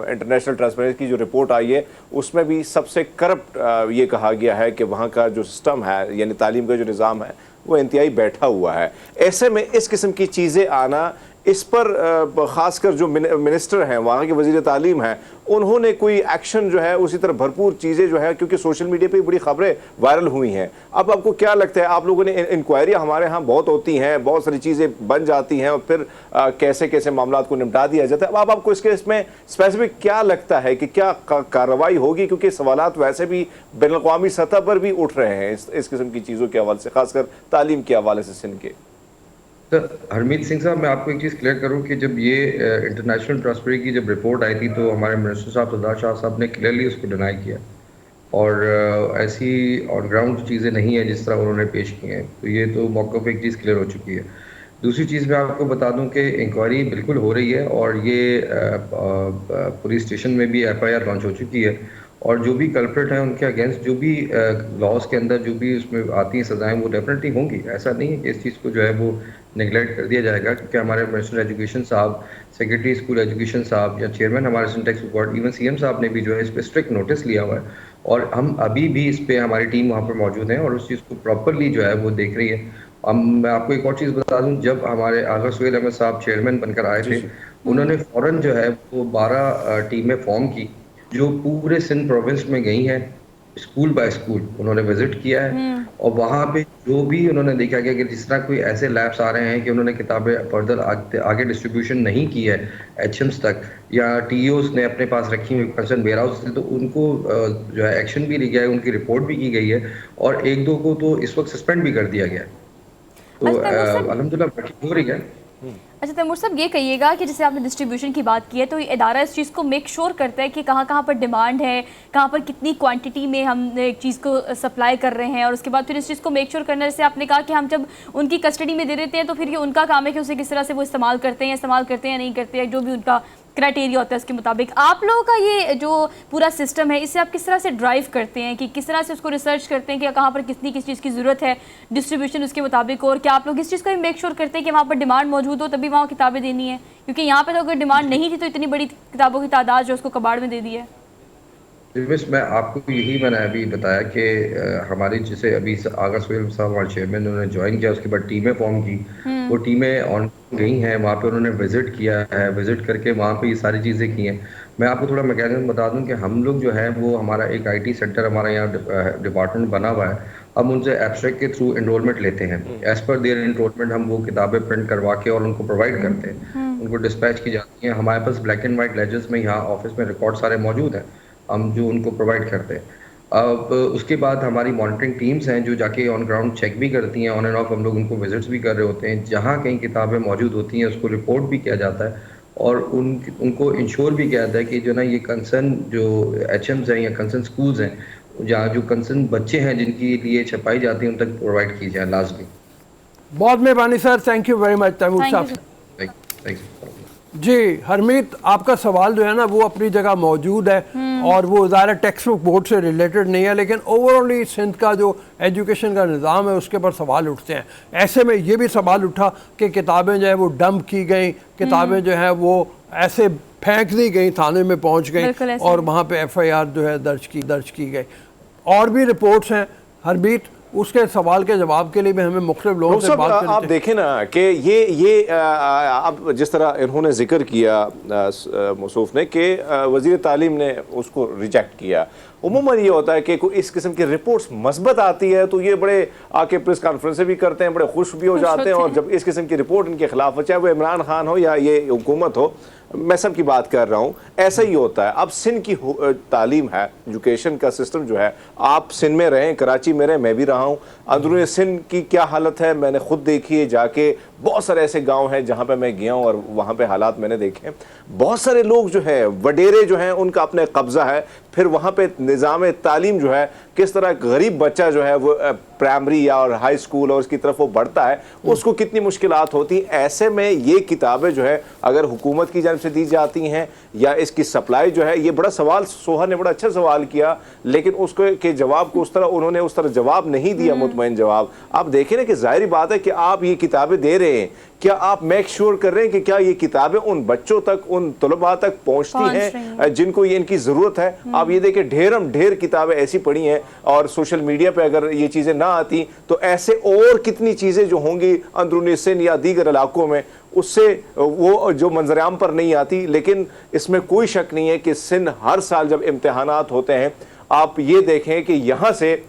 इंटरनेशनल ट्रांसपेरेंसी की जो रिपोर्ट आई है उसमें भी सबसे करप्ट ये कहा गया है कि वहाँ का जो सिस्टम है, यानी तालीम का जो निज़ाम है, वो इंतहाई बैठा हुआ है। ऐसे में इस किस्म की चीज़ें आना, इस पर ख़ासकर जो मिनिस्टर हैं, वहाँ के वज़ीर तालीम हैं, उन्होंने कोई एक्शन जो है उसी तरह भरपूर चीज़ें जो है, क्योंकि सोशल मीडिया पे बड़ी खबरें वायरल हुई हैं। अब आपको क्या लगता है, आप लोगों ने इंक्वायरी हमारे यहाँ बहुत होती हैं, बहुत सारी चीज़ें बन जाती हैं, और फिर कैसे कैसे मामला को निपटा दिया जाता है। अब आपको इसमें स्पेसिफिक क्या लगता है कि क्या कार्रवाई होगी, क्योंकि सवालात वैसे भी बैनुल-अक़वामी सतह पर भी उठ रहे हैं इस किस्म की चीज़ों के हवाले से, खासकर तालीम के हवाले से सिंध के? सर हरमीत सिंह साहब, मैं आपको एक चीज़ क्लियर करूं कि जब ये इंटरनेशनल ट्रांसपेरेंसी की जब रिपोर्ट आई थी तो हमारे मिनिस्टर साहब सरदार शाह साहब ने क्लियरली उसको डिनाई किया, और ऐसी ऑन ग्राउंड चीज़ें नहीं है जिस तरह उन्होंने पेश की हैं। तो ये तो मौके पे एक चीज़ क्लियर हो चुकी है। दूसरी चीज़ मैं आपको बता दूं कि इंक्वायरी बिल्कुल हो रही है, और ये पुलिस स्टेशन में भी FIR लॉन्च हो चुकी है, और जो भी कल्प्रिट हैं उनके अगेंस्ट जो भी लॉज के अंदर जो भी उसमें आती हैं सजाएं, वो डेफिनेटली होंगी। ऐसा नहीं है कि इस चीज़ को जो है वो नेगलेक्ट कर दिया जाएगा, क्योंकि हमारे मिनिस्टर एजुकेशन साहब, सेक्रेटरी स्कूल एजुकेशन साहब, या चेयरमैन हमारे सिंटेक्स बोर्ड, इवन CM साहब ने भी जो है इस पर स्ट्रिक्ट नोटिस लिया हुआ है, और हम अभी भी इस पर हमारी टीम वहाँ पर मौजूद है और उस चीज़ को प्रॉपरली जो है वो देख रही है। मैं आपको एक और चीज़ बता दूं, जब हमारे आगा सुहेल अहमद साहब चेयरमैन बनकर आए थे, उन्होंने फ़ौरन जो है वो 12 टीमें फॉर्म की, जो पूरे सिंध प्रोविंस में गई हैं, स्कूल बाय स्कूल उन्होंने विजिट किया है, और वहाँ पे जो भी उन्होंने देखा गया कि जिस तरह कोई ऐसे लैब्स आ रहे हैं कि उन्होंने किताबें फर्दर आगे डिस्ट्रीब्यूशन नहीं की है HMs तक, या TOs ने अपने पास रखी हुई कंसर्न वेयर हाउस से, तो उनको जो है एक्शन भी लिया गया है, उनकी रिपोर्ट भी की गई है, और 1-2 को तो इस वक्त सस्पेंड भी कर दिया गया है। तो अल्हम्दुलिल्लाह हो रही है। अच्छा तैमूर साहब, ये कहिएगा कि जैसे आपने डिस्ट्रीब्यूशन की बात की है, तो ये इदारा इस चीज़ को मेक श्योर करता है कि कहाँ कहाँ पर डिमांड है, कहाँ पर कितनी क्वांटिटी में हम एक चीज़ को सप्लाई कर रहे हैं, और उसके बाद फिर इस चीज़ को मेक श्योर करना, जैसे आपने कहा कि हम जब उनकी कस्टडी में दे देते हैं तो फिर ये उनका काम है कि उसे किस तरह से वो इस्तेमाल करते हैं या नहीं करते हैं, जो भी उनका क्राइटेरिया होता है उसके मुताबिक। आप लोगों का ये जो पूरा सिस्टम है, इसे आप किस तरह से ड्राइव करते हैं, कि किस तरह से उसको रिसर्च करते हैं कि कहाँ पर किस चीज़ की ज़रूरत है, डिस्ट्रीब्यूशन उसके मुताबिक, और क्या आप लोग इस चीज़ को भी मेक श्योर करते हैं कि वहाँ पर डिमांड मौजूद हो तभी वहाँ किताबें देनी है? क्योंकि यहाँ पर तो अगर डिमांड नहीं थी तो इतनी बड़ी किताबों की तादाद जो उसको कबाड़ में दे दी है। बस मैं आपको यही मैंने अभी बताया कि हमारी जैसे अभी आगा सोहेल साहब हमारे चेयरमैन उन्होंने ज्वाइन किया, उसके बाद टीमें फॉर्म की, वो टीमें ऑन गई हैं, वहाँ पे उन्होंने विजिट किया है, विजिट करके वहाँ पे ये सारी चीज़ें की हैं। मैं आपको थोड़ा मैकेनिज्म बता दूं कि हम लोग जो है वो हमारा एक IT सेंटर हमारा यहाँ डिपार्टमेंट बना हुआ है, हम उनसे एब्स्ट्रैक्ट के थ्रू एनरोलमेंट लेते हैं, एज पर देयर एनरोलमेंट हम वो किताबें प्रिंट करवा के और उनको प्रोवाइड करते हैं, उनको डिस्पैच की जाती हैं। हमारे पास ब्लैक एंड वाइट लेजर्स में यहाँ ऑफिस में रिकॉर्ड सारे मौजूद हैं, हम जो उनको प्रोवाइड करते हैं। अब उसके बाद हमारी मॉनिटरिंग टीम्स हैं जो जाके ऑन ग्राउंड चेक भी करती हैं, ऑन एंड ऑफ हम लोग उनको विजिट्स भी कर रहे होते हैं, जहाँ कहीं किताबें मौजूद होती हैं उसको रिपोर्ट भी किया जाता है और उनको इंश्योर भी किया जाता है कि जो ना ये कंसर्न जो HMs हैं या कंसर्न स्कूल्स हैं जहाँ जो कंसर्न बच्चे हैं जिनके लिए छपाई जाती है उन तक प्रोवाइड की जाए लाजमी। बहुत मेहरबानी sir, thank you very much Taimur साहब। थैंक यू जी हरमीत, आपका सवाल जो है ना वो अपनी जगह मौजूद है और वो ज़ाहिर टेक्स्ट बुक बोर्ड से रिलेटेड नहीं है, लेकिन ओवरऑल सिंध का जो एजुकेशन का निज़ाम है उसके पर सवाल उठते हैं। ऐसे में ये भी सवाल उठा कि किताबें जो है वो डंप की गई, किताबें जो है वो ऐसे फेंक दी गई, थाने में पहुंच गई और वहाँ पे FIR जो है दर्ज की गई। और भी रिपोर्ट्स हैं हरमीत, उसके सवाल के जवाब के लिए भी हमें मुख्तलिफ लोगों से बात करनी आप देखें ना कि ये अब जिस तरह इन्होंने जिक्र किया मौसूफ ने कि वज़ीर तालीम ने उसको रिजेक्ट किया। उमूमन ये होता है कि कोई इस किस्म की रिपोर्ट्स मस्बत आती है तो ये बड़े आके प्रेस कॉन्फ्रेंस भी करते हैं, बड़े खुश भी हो जाते हैं, और जब इस किस्म की रिपोर्ट इनके खिलाफ हो, चाहे वो इमरान खान हो या ये हुकूमत हो, मैं सब की बात कर रहा हूँ, ऐसा ही होता है। अब सिंध की तालीम है, एजुकेशन का सिस्टम जो है, आप सिंध में रहें, कराची में रहें, मैं भी रहा हूँ, अंदरूनी सिंध की क्या हालत है मैंने खुद देखी है जाके। बहुत सारे ऐसे गांव हैं जहाँ पे मैं गया हूँ और वहाँ पे हालात मैंने देखे। बहुत सारे लोग जो है वडेरे जो हैं उनका अपने कब्जा है, फिर वहाँ पे निज़ाम तालीम जो है किस तरह गरीब बच्चा जो है वो प्राइमरी या और हाई स्कूल और उसकी तरफ वो बढ़ता है, उसको कितनी मुश्किलात होती। ऐसे में ये किताबें जो है अगर हुकूमत की जानब से दी जाती हैं या इसकी सप्लाई जो है, ये बड़ा सवाल सोहा ने बड़ा अच्छा सवाल किया, लेकिन उसको के जवाब को उन्होंने उस तरह जवाब नहीं दिया, मुतमईन जवाब। आप देखें ना कि जाहिर बात है कि आप ये किताबें दे रहे हैं, क्या आप मेक श्योर कर रहे हैं कि क्या ये किताबें उन बच्चों तक, उन तलबा तक पहुंचती हैं जिनको ये इनकी ज़रूरत है? आप ये देखें ढेर किताबें ऐसी पड़ी हैं और सोशल मीडिया पे अगर ये चीज़ें ना आती तो ऐसे और कितनी चीज़ें जो होंगी अंदरूनी सिंध या दीगर इलाकों में, उससे वो जो मंजराम पर नहीं आती। लेकिन इसमें कोई शक नहीं है कि सिंध हर साल जब इम्तिहानात होते हैं, आप ये देखें कि यहाँ से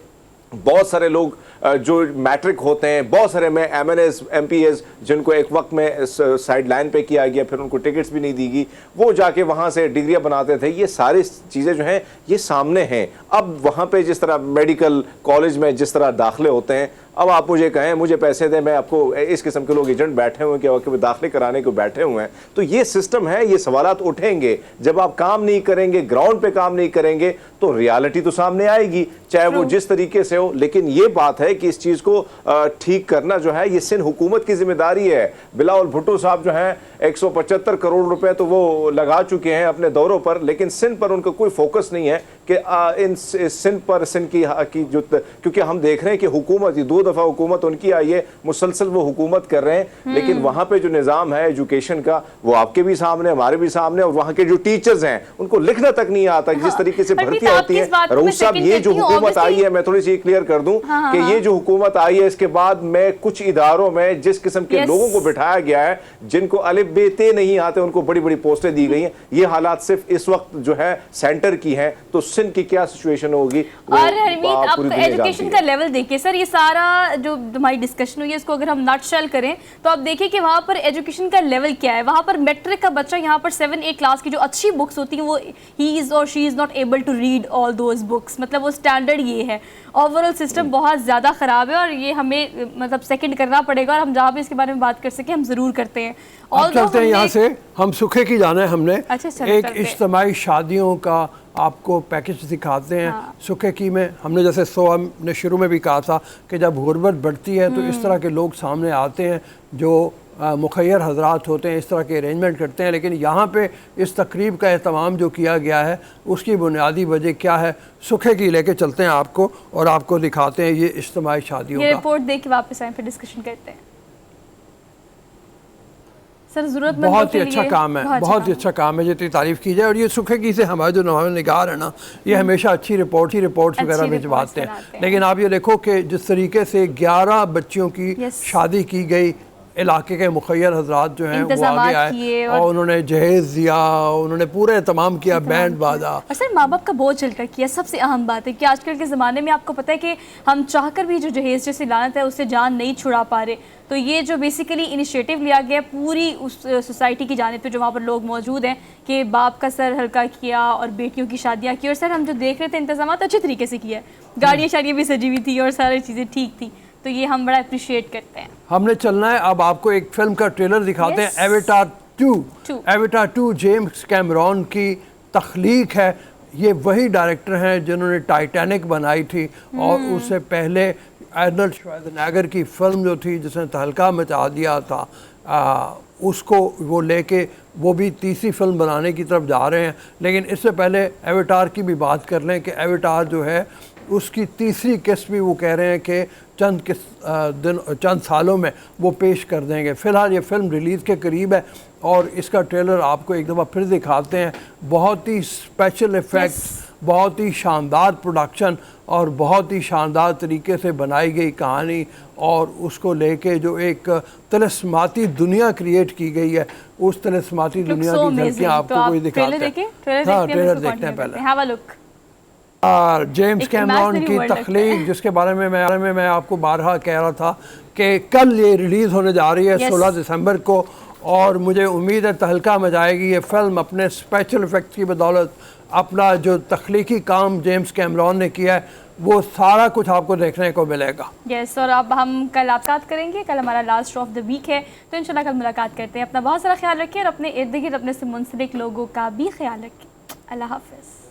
बहुत सारे लोग जो मैट्रिक होते हैं, बहुत सारे में MNS MPS जिनको एक वक्त में साइड लाइन पे किया गया, फिर उनको टिकट्स भी नहीं दी गई, वो जाके वहाँ से डिग्रियाँ बनाते थे। ये सारी चीज़ें जो हैं ये सामने हैं। अब वहाँ पे जिस तरह मेडिकल कॉलेज में जिस तरह दाखिले होते हैं, अब आप मुझे कहें मुझे पैसे दें, मैं आपको इस किस्म के लोग एजेंट बैठे हुए हैं कि दाखिले कराने को बैठे हुए हैं, तो ये सिस्टम है, ये सवालात उठेंगे। जब आप काम नहीं करेंगे, ग्राउंड पे काम नहीं करेंगे, तो रियलिटी तो सामने आएगी, चाहे वो जिस तरीके से हो। लेकिन ये बात है कि इस चीज़ को ठीक करना जो है ये सिंध हुकूमत की जिम्मेदारी है। बिलावल भुट्टो साहब जो हैं 175 करोड़ रुपए तो वो लगा चुके हैं अपने दौरों पर, लेकिन सिंध पर उनका कोई फोकस नहीं है कि इन सिंध पर सिंध की जो, क्योंकि हम देख रहे हैं कि हुकूमत 2 दफ़ा हुकूमत उनकी आई है, मुसलसल वो हुकूमत कर रहे हैं, लेकिन वहाँ पे जो निज़ाम है एजुकेशन का वो आपके भी सामने, हमारे भी सामने, और वहाँ के जो टीचर्स हैं उनको लिखना तक नहीं आता जिस तरीके से भर्ती होती है। रऊफ साहब, ये जो हुकूमत आई है, मैं थोड़ी सी क्लियर कर दूं कि ये जो हुकूमत आई है इसके बाद में कुछ इदारों में जिस किस्म के लोगों को बिठाया गया है, जिनको अलिफ बे ते नहीं आते, उनको बड़ी बड़ी पोस्टें दी गई हैं। ये हालात सिर्फ इस वक्त जो है सेंटर की हैं, तो सिंध की क्या सिचुएशन होगी। और हरमीत, आप एजुकेशन का लेवल देखिए सर, ये सारा जो हमारी डिस्कशन हुई है इसको अगर हम नटशेल करें तो आप देखिए कि वहाँ पर एजुकेशन का लेवल क्या है। वहाँ पर मैट्रिक का बच्चा यहाँ पर 7-8 क्लास की जो अच्छी बुक्स होती हैं वो ही इज़ और she is not able to read all those books, मतलब वो स्टैंडर्ड ये है। ओवरऑल सिस्टम बहुत ज़्यादा ख़राब है और ये हमें मतलब सेकंड करना पड़ेगा, और हम जहाँ भी इसके बारे में बात कर सकें हम ज़रूर करते हैं। और चलते हैं यहाँ से, हम सुखे की जाना है। हमने एक चलते। इज्तिमाई शादियों का आपको पैकेज दिखाते हैं। सुखे की में हमने जैसे हमने शुरू में भी कहा था कि जब गुर्बत बढ़ती है तो इस तरह के लोग सामने आते हैं जो मुखैर हजरात होते हैं, इस तरह के अरेंजमेंट करते हैं, लेकिन यहाँ पे इस तकरीब का एहतमाम जो किया गया है उसकी बुनियादी वजह क्या है, सुखे की लेके चलते हैं आपको और आपको दिखाते हैं ये इज्तिमाई शादियों ये का। रिपोर्ट देख के वापस आए फिर डिस्कशन करते हैं। सर जरूरतमंदों बहुत ही के अच्छा लिए काम है, बहुत ही अच्छा काम है, जितनी तारीफ की जाए। और ये सुखे की से हमारे जो नवाब निगार है ना, ये हमेशा अच्छी रिपोर्ट्स वगैरह अच्छी भिजवाते रिपोर्ट्स हैं। बनाते हैं। लेकिन आप ये देखो कि जिस तरीके से 11 बच्चियों की Yes. शादी की गई, इलाके के मुखैर हजरात जो हैं वो इंतज़ामात आगे किए आए और और उन्होंने जहेज दिया, उन्होंने पूरे एहतमाम किया, बैंड बाजा। और सर माँ बाप का बोझ हल्का किया। सबसे अहम बात है कि आजकल के ज़माने में आपको पता है कि हम चाहकर भी जो जहेज जैसी लानत है उससे जान नहीं छुड़ा पा रहे। तो ये जो बेसिकली इनिशिएटिव लिया गया पूरी उस सोसाइटी की जानिब पे जो वहाँ पर लोग मौजूद हैं कि बाप का सर हल्का किया और बेटियों की शादियाँ की। और सर हम जो देख रहे थे इंतजाम अच्छे तरीके से किया है, गाड़ियाँ शाड़ियाँ भी सजी हुई थी और सारी चीज़ें ठीक थी, तो ये हम बड़ा अप्रिशिएट करते हैं। हमने चलना है, अब आपको एक फिल्म का ट्रेलर दिखाते Yes. हैं, avatar 2। Two. Avatar 2 James Cameron की तख्लीक है। ये वही डायरेक्टर हैं जिन्होंने टाइटैनिक बनाई थी और उससे पहले आर्नल्ड श्वार्ज़नेगर की फिल्म जो थी जिसने तहलका मचा दिया था, उसको वो लेके वो भी तीसरी फिल्म बनाने की तरफ जा रहे हैं। लेकिन इससे पहले एवेटार की भी बात कर लें कि एवेटार जो है उसकी तीसरी किस्त भी वो कह रहे हैं कि चंद सालों में वो पेश कर देंगे। फ़िलहाल ये फ़िल्म रिलीज़ के करीब है और इसका ट्रेलर आपको एक दफ़ा फिर दिखाते हैं। बहुत ही स्पेशल इफ़ेक्ट्स, बहुत ही शानदार प्रोडक्शन और बहुत ही शानदार तरीके से बनाई गई कहानी और उसको लेके जो एक तिलिस्माती दुनिया क्रिएट की गई है, उस तिलिस्माती दुनिया की झलकियाँ आपको कोई दिखाते हैं। हाँ, ट्रेलर देखते हैं पहले। Have a look. जेम्स एक कैमरॉन imaginary की world लगता तख्लीक, जिसके बारे में मैं आपको बारहा कह रहा था कि कल ये रिलीज़ होने जा रही है 16 दिसंबर को, और मुझे उम्मीद है तहलका मचाएगी ये फिल्म अपने स्पेशल इफ़ेक्ट्स की बदौलत। अपना जो तख्लीकी काम जेम्स कैमरॉन ने किया है वो सारा कुछ आपको देखने को मिलेगा। यस, और अब हम कल मुलाकात करेंगे। कल हमारा last show of the week है, तो इंशाल्लाह कल मुलाकात करते हैं। अपना बहुत सारा ख्याल रखिए और अपने इर्द गिर्द अपने से मुंसलिक लोगों का भी ख्याल रखिए। अल्लाह हाफ़िज़।